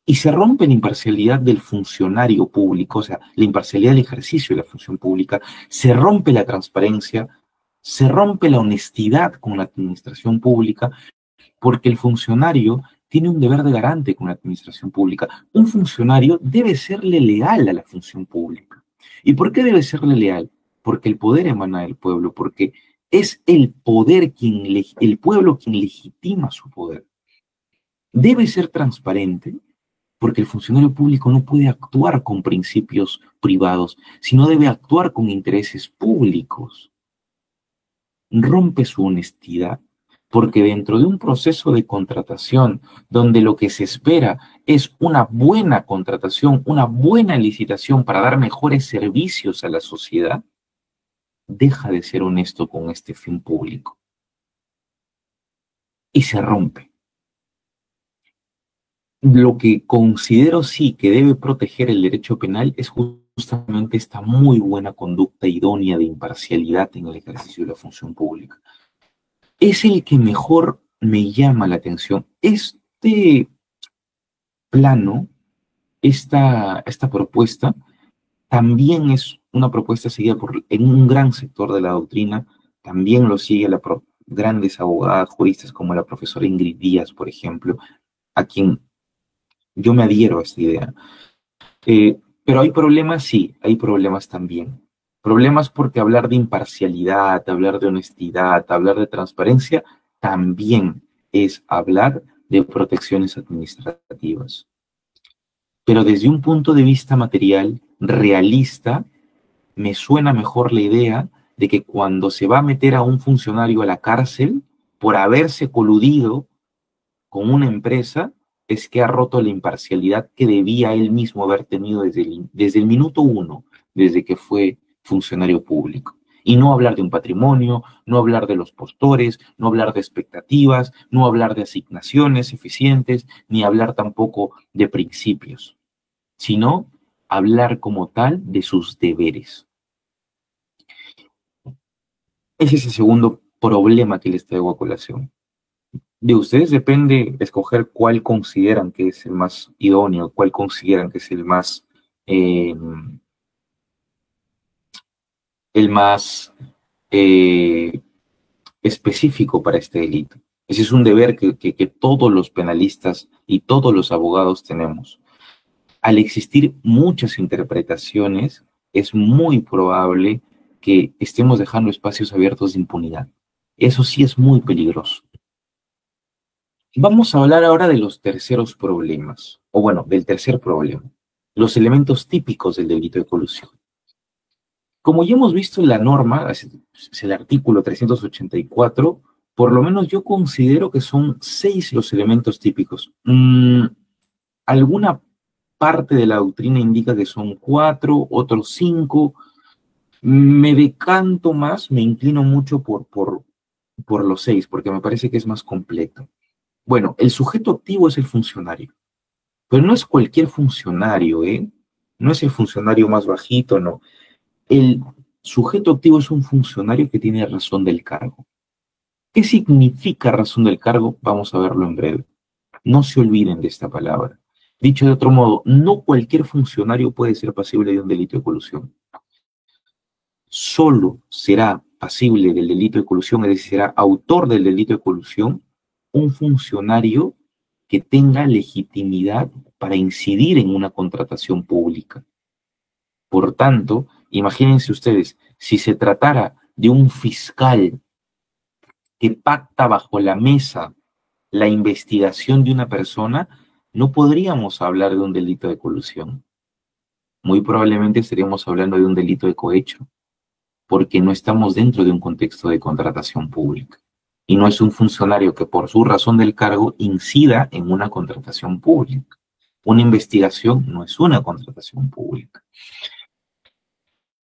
Y se rompe la imparcialidad del funcionario público, o sea, la imparcialidad del ejercicio de la función pública, se rompe la transparencia, se rompe la honestidad con la administración pública, porque el funcionario tiene un deber de garante con la administración pública. Un funcionario debe serle leal a la función pública. ¿Y por qué debe serle leal? Porque el poder emana del pueblo, porque es el poder el pueblo quien legitima su poder. Debe ser transparente, porque el funcionario público no puede actuar con principios privados, sino debe actuar con intereses públicos. Rompe su honestidad, porque dentro de un proceso de contratación donde lo que se espera es una buena contratación, una buena licitación para dar mejores servicios a la sociedad, deja de ser honesto con este fin público. y se rompe. Lo que considero sí que debe proteger el derecho penal es justamente esta muy buena conducta idónea de imparcialidad en el ejercicio de la función pública. Es el que mejor me llama la atención. Este plano, esta propuesta, también es una propuesta seguida en un gran sector de la doctrina, también lo sigue grandes abogadas, juristas como la profesora Ingrid Díaz, por ejemplo, a quien yo me adhiero a esta idea. Pero hay problemas, sí, hay problemas también. Problemas porque hablar de imparcialidad, hablar de honestidad, hablar de transparencia, también es hablar de protecciones administrativas. Pero desde un punto de vista material, realista, me suena mejor la idea de que cuando se va a meter a un funcionario a la cárcel por haberse coludido con una empresa, es que ha roto la imparcialidad que debía él mismo haber tenido desde el minuto uno, desde que fue funcionario público. Y no hablar de un patrimonio, no hablar de los postores, no hablar de expectativas, no hablar de asignaciones eficientes, ni hablar tampoco de principios, sino hablar como tal de sus deberes. Ese es el segundo problema que les traigo a colación. De ustedes depende escoger cuál consideran que es el más idóneo, cuál consideran que es eh, el más eh, específico para este delito. Ese es un deber que todos los penalistas y todos los abogados tenemos. Al existir muchas interpretaciones, es muy probable que estemos dejando espacios abiertos de impunidad. Eso sí es muy peligroso. Vamos a hablar ahora de los terceros problemas, o bueno, del tercer problema, los elementos típicos del delito de colusión. Como ya hemos visto en la norma, es el artículo 384, por lo menos yo considero que son 6 los elementos típicos. Alguna parte de la doctrina indica que son 4, otros 5. Me decanto más, me inclino mucho por los 6, porque me parece que es más completo. Bueno, el sujeto activo es el funcionario, pero no es cualquier funcionario, ¿eh? No es el funcionario más bajito, no. El sujeto activo es un funcionario que tiene razón del cargo. ¿Qué significa razón del cargo? Vamos a verlo en breve. No se olviden de esta palabra. Dicho de otro modo, no cualquier funcionario puede ser pasible de un delito de colusión. Solo será pasible del delito de colusión, es decir, será autor del delito de colusión, un funcionario que tenga legitimidad para incidir en una contratación pública. Por tanto, imagínense ustedes, si se tratara de un fiscal que pacta bajo la mesa la investigación de una persona, no podríamos hablar de un delito de colusión. Muy probablemente estaríamos hablando de un delito de cohecho, porque no estamos dentro de un contexto de contratación pública. Y no es un funcionario que por su razón del cargo incida en una contratación pública. Una investigación no es una contratación pública.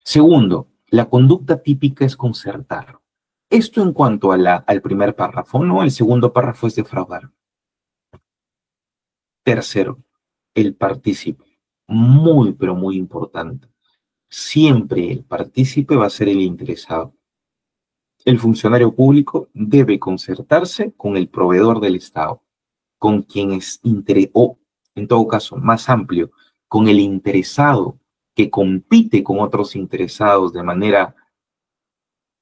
Segundo, la conducta típica es concertar. Esto en cuanto a al primer párrafo, ¿no? El segundo párrafo es defraudar. Tercero, el partícipe. Muy, pero muy importante. Siempre el partícipe va a ser el interesado. El funcionario público debe concertarse con el proveedor del Estado, con quien es o, en todo caso, más amplio, con el interesado que compite con otros interesados de manera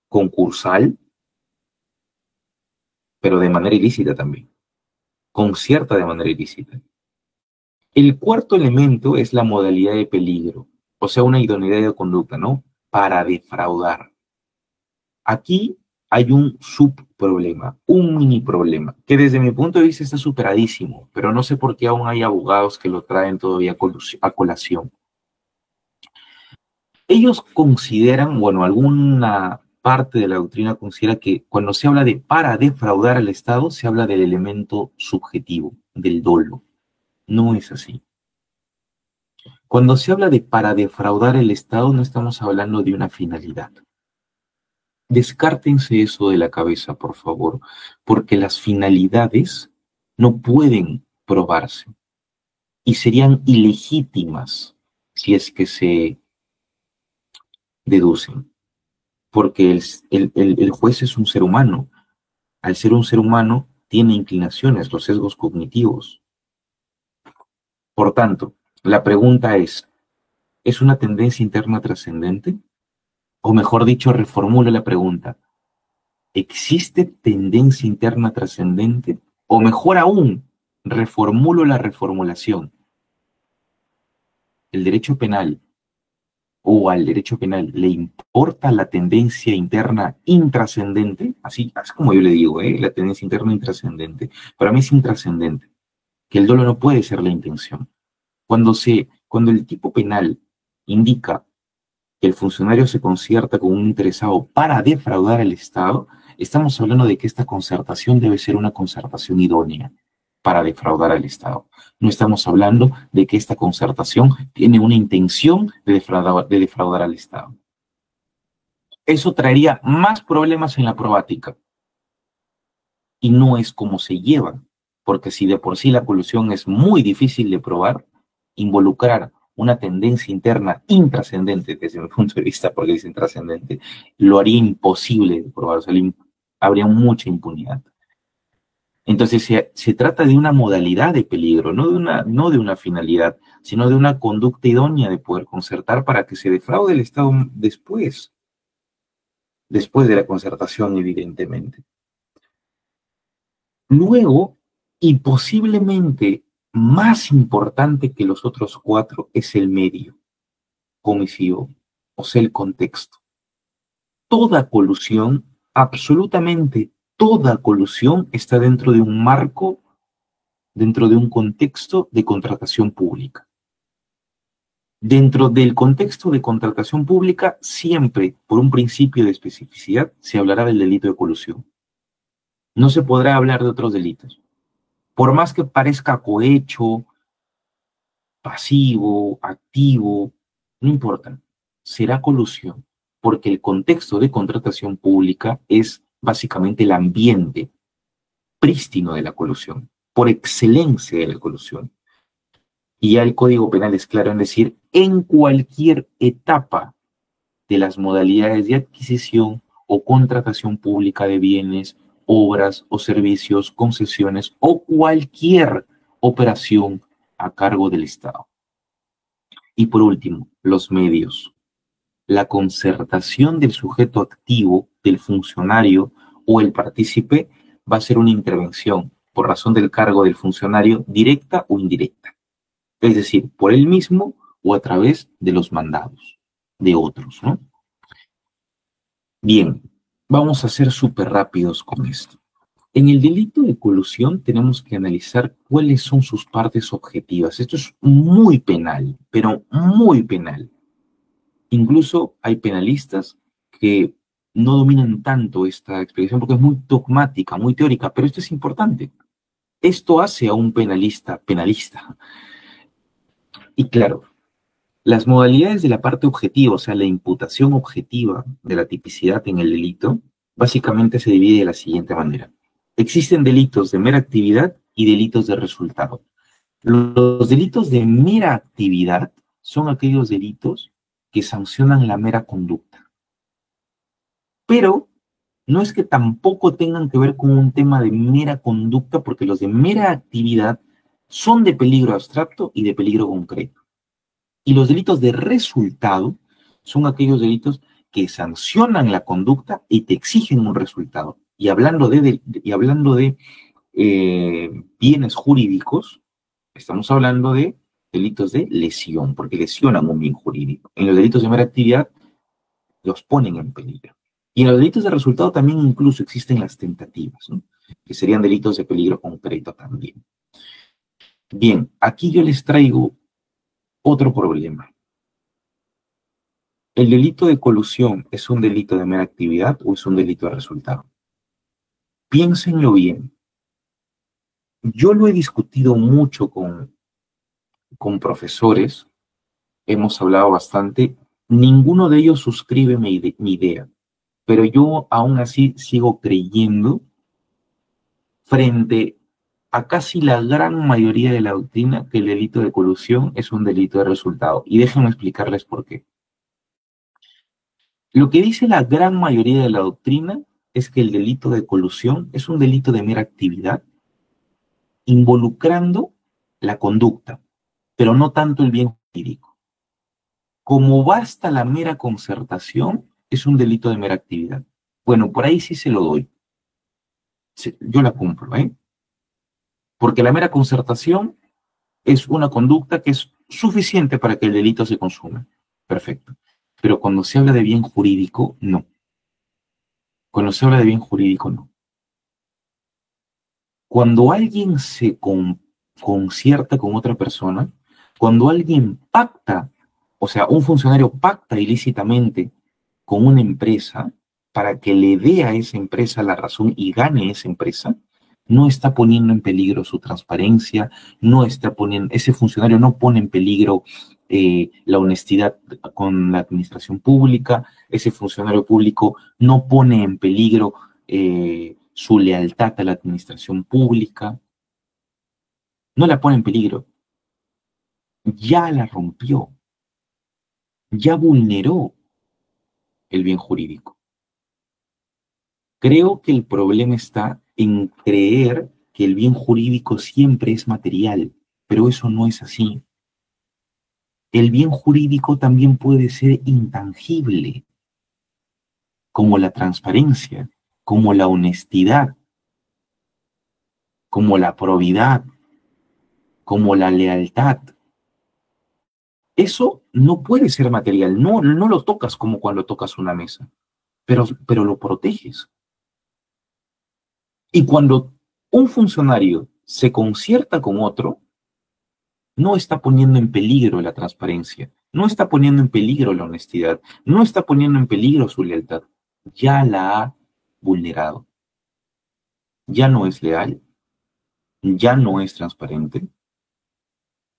concursal, pero de manera ilícita también, concierta de manera ilícita. El cuarto elemento es la modalidad de peligro, o sea, una idoneidad de conducta, ¿no? Para defraudar. Aquí hay un subproblema, un mini problema, que desde mi punto de vista está superadísimo, pero no sé por qué aún hay abogados que lo traen todavía a colación. Ellos consideran, bueno, alguna parte de la doctrina considera que cuando se habla de para defraudar al Estado, se habla del elemento subjetivo, del dolo. No es así. Cuando se habla de para defraudar el Estado, no estamos hablando de una finalidad. Descártense eso de la cabeza, por favor, porque las finalidades no pueden probarse y serían ilegítimas si es que se deducen, porque el juez es un ser humano. Al ser un ser humano, tiene inclinaciones, los sesgos cognitivos. Por tanto, la pregunta ¿es una tendencia interna trascendente? O mejor dicho, reformulo la pregunta, ¿existe tendencia interna trascendente? O mejor aún, reformulo la reformulación. ¿El derecho penal o al derecho penal le importa la tendencia interna intrascendente? Así como yo le digo, la tendencia interna intrascendente. Para mí es intrascendente, que el dolo no puede ser la intención. Cuando el tipo penal indica que el funcionario se concierta con un interesado para defraudar al Estado, estamos hablando de que esta concertación debe ser una concertación idónea para defraudar al Estado. No estamos hablando de que esta concertación tiene una intención de defraudar al Estado. Eso traería más problemas en la probática. Y no es como se lleva, porque si de por sí la colusión es muy difícil de probar, involucrar una tendencia interna intrascendente, desde mi punto de vista, porque es intrascendente, lo haría imposible de probar, o sea, habría mucha impunidad. Entonces se trata de una modalidad de peligro, no de una finalidad, sino de una conducta idónea de poder concertar para que se defraude el Estado después de la concertación, evidentemente. Luego, y posiblemente más importante que los otros cuatro, es el medio comisivo, o sea, el contexto. Toda colusión, absolutamente toda colusión, está dentro de un marco, dentro de un contexto de contratación pública. Dentro del contexto de contratación pública, siempre, por un principio de especificidad, se hablará del delito de colusión. No se podrá hablar de otros delitos. Por más que parezca cohecho, pasivo, activo, no importa, será colusión, porque el contexto de contratación pública es básicamente el ambiente prístino de la colusión, por excelencia de la colusión. Y ya el Código Penal es claro en decir, en cualquier etapa de las modalidades de adquisición o contratación pública de bienes, obras o servicios, concesiones o cualquier operación a cargo del Estado. Y por último, los medios. La concertación del sujeto activo, del funcionario o el partícipe va a ser una intervención por razón del cargo del funcionario directa o indirecta. Es decir, por él mismo o a través de los mandados de otros, ¿no? Bien, vamos a ser súper rápidos con esto. En el delito de colusión tenemos que analizar cuáles son sus partes objetivas. Esto es muy penal, pero muy penal. Incluso hay penalistas que no dominan tanto esta explicación porque es muy dogmática, muy teórica, pero esto es importante. Esto hace a un penalista penalista. Y claro, las modalidades de la parte objetiva, o sea, la imputación objetiva de la tipicidad en el delito, básicamente se divide de la siguiente manera. Existen delitos de mera actividad y delitos de resultado. Los delitos de mera actividad son aquellos delitos que sancionan la mera conducta. Pero no es que tampoco tengan que ver con un tema de mera conducta, porque los de mera actividad son de peligro abstracto y de peligro concreto. Y los delitos de resultado son aquellos delitos que sancionan la conducta y te exigen un resultado. Y hablando de bienes jurídicos, estamos hablando de delitos de lesión, porque lesionan un bien jurídico. En los delitos de mera actividad los ponen en peligro. Y en los delitos de resultado también incluso existen las tentativas, ¿no? Que serían delitos de peligro concreto también. Bien, aquí yo les traigo otro problema. ¿El delito de colusión es un delito de mera actividad o es un delito de resultado? Piénsenlo bien. Yo lo he discutido mucho con profesores, hemos hablado bastante, ninguno de ellos suscribe mi idea. pero yo aún así sigo creyendo frente a casi la gran mayoría de la doctrina que el delito de colusión es un delito de resultado. Y déjenme explicarles por qué. Lo que dice la gran mayoría de la doctrina es que el delito de colusión es un delito de mera actividad involucrando la conducta, pero no tanto el bien jurídico. Como basta la mera concertación, es un delito de mera actividad. Bueno, por ahí sí se lo doy. Yo la cumplo, ¿eh? Porque la mera concertación es una conducta que es suficiente para que el delito se consuma. Perfecto. Pero cuando se habla de bien jurídico, no. Cuando se habla de bien jurídico, no. Cuando alguien se concierta con otra persona, cuando alguien pacta, o sea, un funcionario pacta ilícitamente con una empresa para que le dé a esa empresa la razón y gane esa empresa, no está poniendo en peligro su transparencia, no está poniendo, ese funcionario no pone en peligro la honestidad con la administración pública, ese funcionario público no pone en peligro su lealtad a la administración pública, no la pone en peligro, ya la rompió, ya vulneró el bien jurídico. Creo que el problema está en creer que el bien jurídico siempre es material, pero eso no es así. El bien jurídico también puede ser intangible, como la transparencia, como la honestidad, como la probidad, como la lealtad. Eso no puede ser material, no lo tocas como cuando tocas una mesa, pero lo proteges. Y cuando un funcionario se concierta con otro, no está poniendo en peligro la transparencia, no está poniendo en peligro la honestidad, no está poniendo en peligro su lealtad. Ya la ha vulnerado. Ya no es leal, ya no es transparente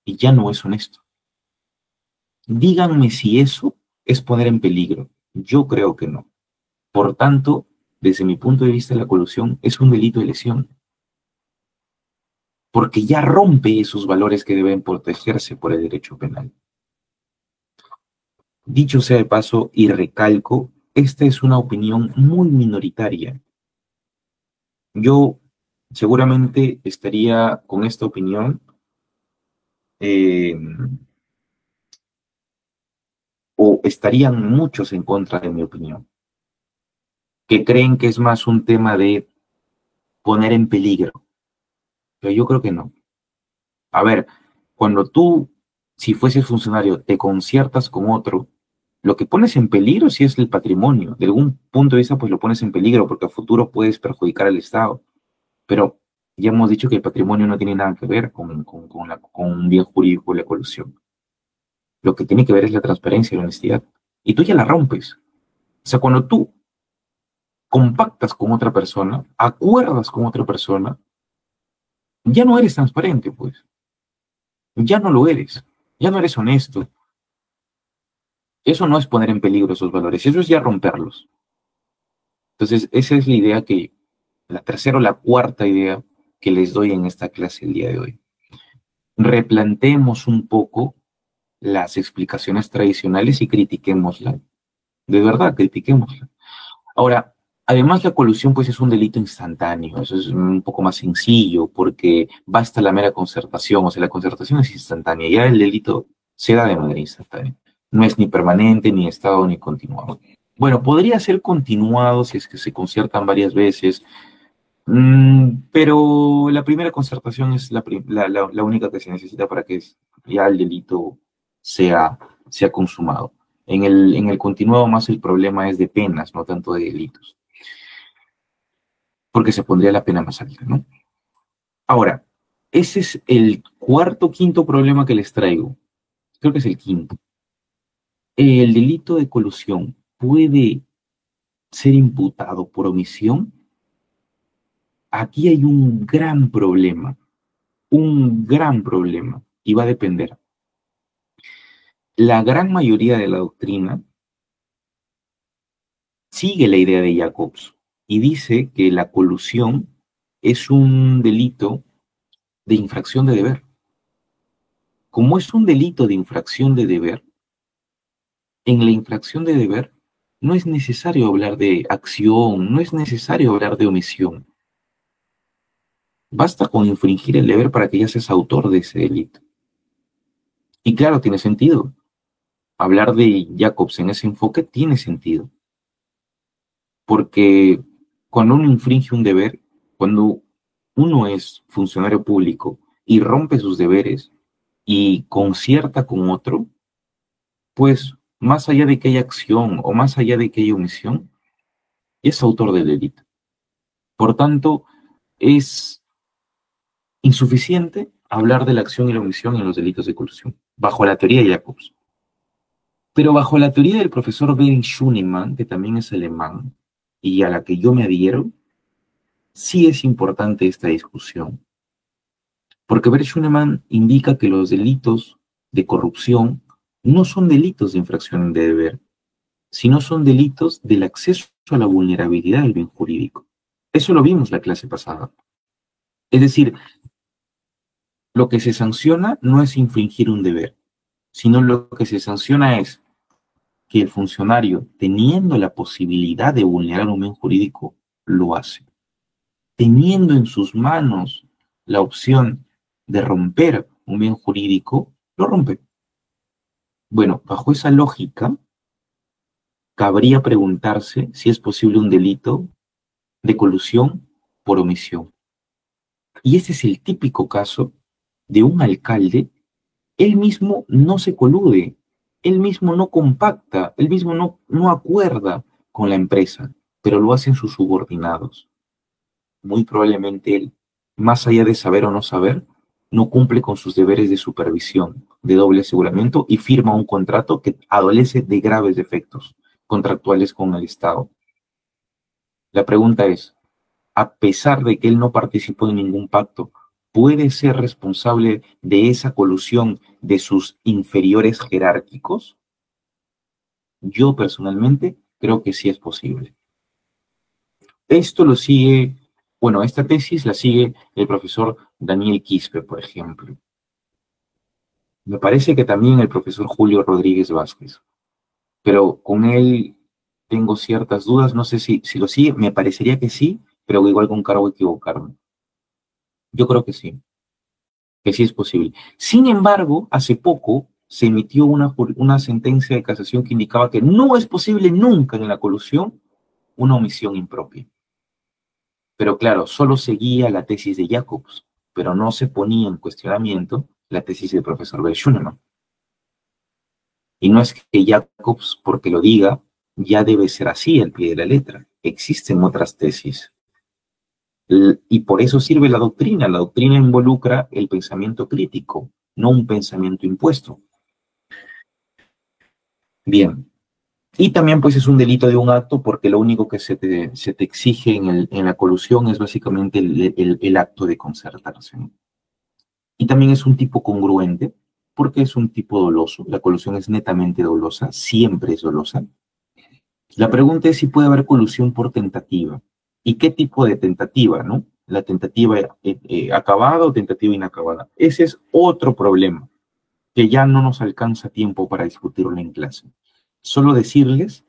y ya no es honesto. Díganme si eso es poner en peligro. Yo creo que no. Por tanto, desde mi punto de vista, la colusión es un delito de lesión, porque ya rompe esos valores que deben protegerse por el derecho penal. Dicho sea de paso, y recalco, esta es una opinión muy minoritaria. Yo seguramente estaría con esta opinión o estarían muchos en contra de mi opinión, que creen que es más un tema de poner en peligro, pero yo creo que no. A ver, cuando tú, si fueses funcionario, te conciertas con otro, lo que pones en peligro sí es el patrimonio. De algún punto de vista, pues lo pones en peligro porque a futuro puedes perjudicar al Estado. Pero ya hemos dicho que el patrimonio no tiene nada que ver con un bien jurídico de la colusión. Lo que tiene que ver es la transparencia y la honestidad. Y tú ya la rompes. O sea, cuando tú compactas con otra persona, acuerdas con otra persona, ya no eres transparente, pues. Ya no lo eres. Ya no eres honesto. Eso no es poner en peligro esos valores, eso es ya romperlos. Entonces, esa es la idea la tercera o la cuarta idea que les doy en esta clase el día de hoy. Replanteemos un poco las explicaciones tradicionales y critiquémosla. De verdad, critiquémosla. Ahora, además la colusión pues es un delito instantáneo, eso es un poco más sencillo porque basta la mera concertación, o sea, la concertación es instantánea, ya el delito se da de manera instantánea. No es ni permanente, ni estado, ni continuado. Bueno, podría ser continuado si es que se conciertan varias veces, pero la primera concertación es la única que se necesita para que ya el delito sea consumado. En el continuado más el problema es de penas, no tanto de delitos, porque se pondría la pena más alta, ¿no? Ahora, ese es el quinto problema que les traigo. Creo que es el quinto. ¿El delito de colusión puede ser imputado por omisión? Aquí hay un gran problema, y va a depender. La gran mayoría de la doctrina sigue la idea de Jacobs y dice que la colusión es un delito de infracción de deber. Como es un delito de infracción de deber, en la infracción de deber no es necesario hablar de acción, no es necesario hablar de omisión. Basta con infringir el deber para que ya seas autor de ese delito. Y claro, tiene sentido. Hablar de Jacobs en ese enfoque tiene sentido. Porque cuando uno infringe un deber, cuando uno es funcionario público y rompe sus deberes y concierta con otro, pues más allá de que haya acción o más allá de que haya omisión, es autor del delito. Por tanto, es insuficiente hablar de la acción y la omisión en los delitos de colusión, bajo la teoría de Jacobs. Pero bajo la teoría del profesor Bering Schunemann, que también es alemán, y a la que yo me adhiero, sí es importante esta discusión. Porque Bering Schunemann indica que los delitos de corrupción no son delitos de infracción de deber, sino son delitos del acceso a la vulnerabilidad del bien jurídico. Eso lo vimos la clase pasada. Es decir, lo que se sanciona no es infringir un deber, sino lo que se sanciona es que el funcionario, teniendo la posibilidad de vulnerar un bien jurídico, lo hace. Teniendo en sus manos la opción de romper un bien jurídico, lo rompe. Bueno, bajo esa lógica, cabría preguntarse si es posible un delito de colusión por omisión. Y ese es el típico caso de un alcalde. Él mismo no se colude, él mismo no compacta, él mismo no acuerda con la empresa, pero lo hacen sus subordinados. Muy probablemente él, más allá de saber o no saber, no cumple con sus deberes de supervisión, de doble aseguramiento y firma un contrato que adolece de graves defectos contractuales con el Estado. La pregunta es, a pesar de que él no participó en ningún pacto, ¿puede ser responsable de esa colusión de sus inferiores jerárquicos? Yo personalmente creo que sí es posible. Esto lo sigue, bueno, esta tesis la sigue el profesor Daniel Quispe, por ejemplo. Me parece que también el profesor Julio Rodríguez Vázquez, pero con él tengo ciertas dudas, no sé si lo sigue, me parecería que sí, pero igual con cargo a equivocarme. Yo creo que sí es posible. Sin embargo, hace poco se emitió una sentencia de casación que indicaba que no es posible nunca en la colusión una omisión impropia. Pero claro, solo seguía la tesis de Jacobs, pero no se ponía en cuestionamiento la tesis del profesor Bert Schunemann. Y no es que Jacobs, porque lo diga, ya debe ser así al pie de la letra. Existen otras tesis. Y por eso sirve la doctrina. La doctrina involucra el pensamiento crítico, no un pensamiento impuesto. Bien. Y también pues es un delito de un acto porque lo único que se te exige en la colusión es básicamente el acto de concertarse, ¿no? Y también es un tipo congruente porque es un tipo doloso. La colusión es netamente dolosa, siempre es dolosa. La pregunta es si puede haber colusión por tentativa. ¿Y qué tipo de tentativa, no? La tentativa acabada o tentativa inacabada. Ese es otro problema que ya no nos alcanza tiempo para discutirlo en clase. Solo decirles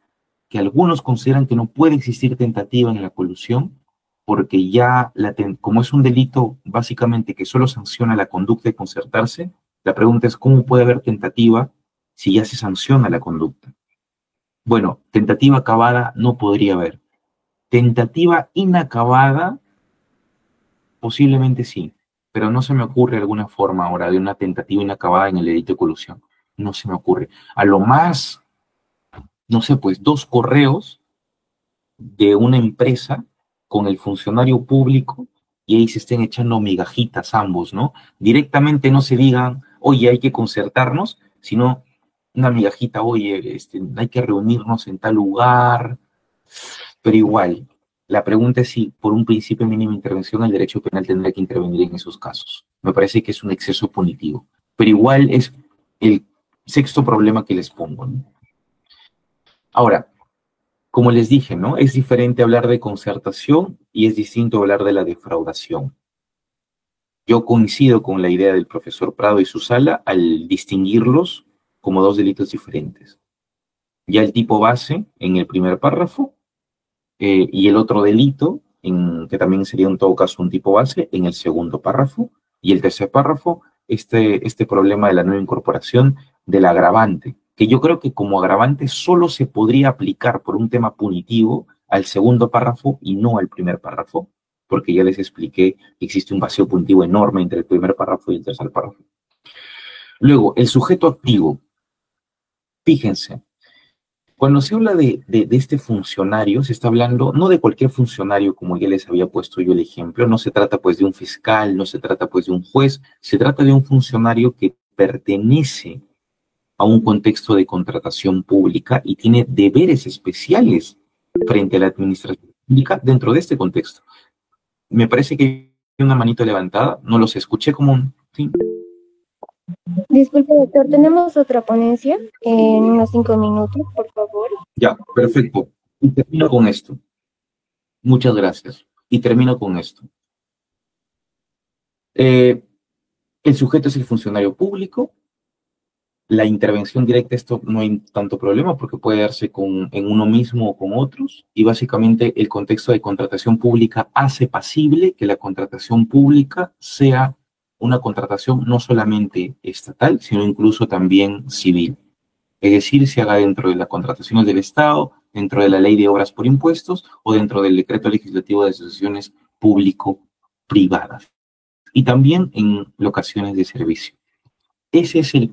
que algunos consideran que no puede existir tentativa en la colusión porque ya, como es un delito básicamente que solo sanciona la conducta de concertarse, la pregunta es cómo puede haber tentativa si ya se sanciona la conducta. Bueno, tentativa acabada no podría haber. Tentativa inacabada, posiblemente sí, pero no se me ocurre alguna forma ahora de una tentativa inacabada en el delito de colusión. No se me ocurre. A lo más, no sé, pues 2 correos de una empresa con el funcionario público y ahí se estén echando migajitas ambos, ¿no? Directamente no se digan, oye, hay que concertarnos, sino una migajita, oye, hay que reunirnos en tal lugar, pero igual, la pregunta es si por un principio de mínima intervención el derecho penal tendría que intervenir en esos casos. Me parece que es un exceso punitivo, pero igual es el sexto problema que les pongo, ¿no? Ahora, como les dije, ¿no? Es diferente hablar de concertación y es distinto hablar de la defraudación. Yo coincido con la idea del profesor Prado y su sala al distinguirlos como dos delitos diferentes. Ya el tipo base en el primer párrafo y el otro delito, que también sería en todo caso un tipo base, en el segundo párrafo, y el tercer párrafo, este problema de la nueva incorporación del agravante, que yo creo que como agravante solo se podría aplicar por un tema punitivo al segundo párrafo y no al primer párrafo, porque ya les expliqué que existe un vacío punitivo enorme entre el primer párrafo y el tercer párrafo. Luego, el sujeto activo. Fíjense, cuando se habla de este funcionario, se está hablando no de cualquier funcionario, como ya les había puesto yo el ejemplo, no se trata pues de un fiscal, no se trata pues de un juez, se trata de un funcionario que pertenece a un contexto de contratación pública y tiene deberes especiales frente a la administración pública dentro de este contexto. Me parece que hay una manito levantada, no los escuché como un... ¿sí? Disculpe, doctor, tenemos otra ponencia en unos 5 minutos, por favor. Ya, perfecto. Y termino con esto. Muchas gracias. Y termino con esto. El sujeto es el funcionario público. La intervención directa, esto no hay tanto problema porque puede darse en uno mismo o con otros. Y básicamente el contexto de contratación pública hace pasible que la contratación pública sea una contratación no solamente estatal, sino incluso también civil. Es decir, se haga dentro de las contrataciones del Estado, dentro de la ley de obras por impuestos o dentro del decreto legislativo de asociaciones público-privadas. Y también en locaciones de servicio. Ese es el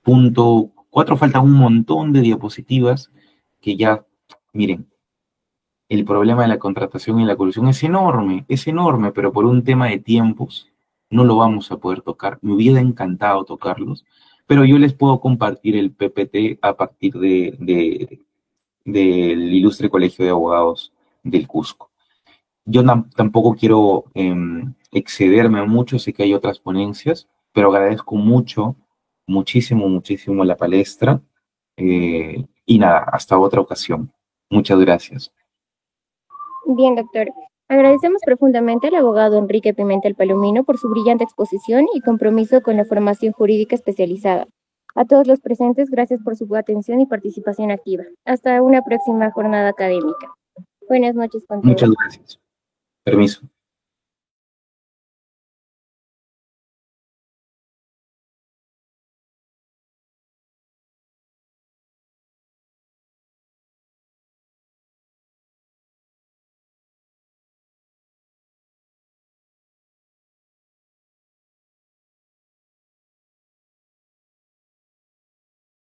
punto 4. Falta un montón de diapositivas que ya, miren, el problema de la contratación y la colusión es enorme, pero por un tema de tiempos no lo vamos a poder tocar. Me hubiera encantado tocarlos, pero yo les puedo compartir el PPT a partir del Ilustre Colegio de Abogados del Cusco. Yo tampoco quiero excederme mucho, sé que hay otras ponencias, pero agradezco muchísimo la palestra. Y nada, hasta otra ocasión. Muchas gracias. Bien, doctor. Agradecemos profundamente al abogado Enrique Pimentel Palomino por su brillante exposición y compromiso con la formación jurídica especializada. A todos los presentes, gracias por su atención y participación activa. Hasta una próxima jornada académica. Buenas noches con todos. Muchas gracias. Permiso.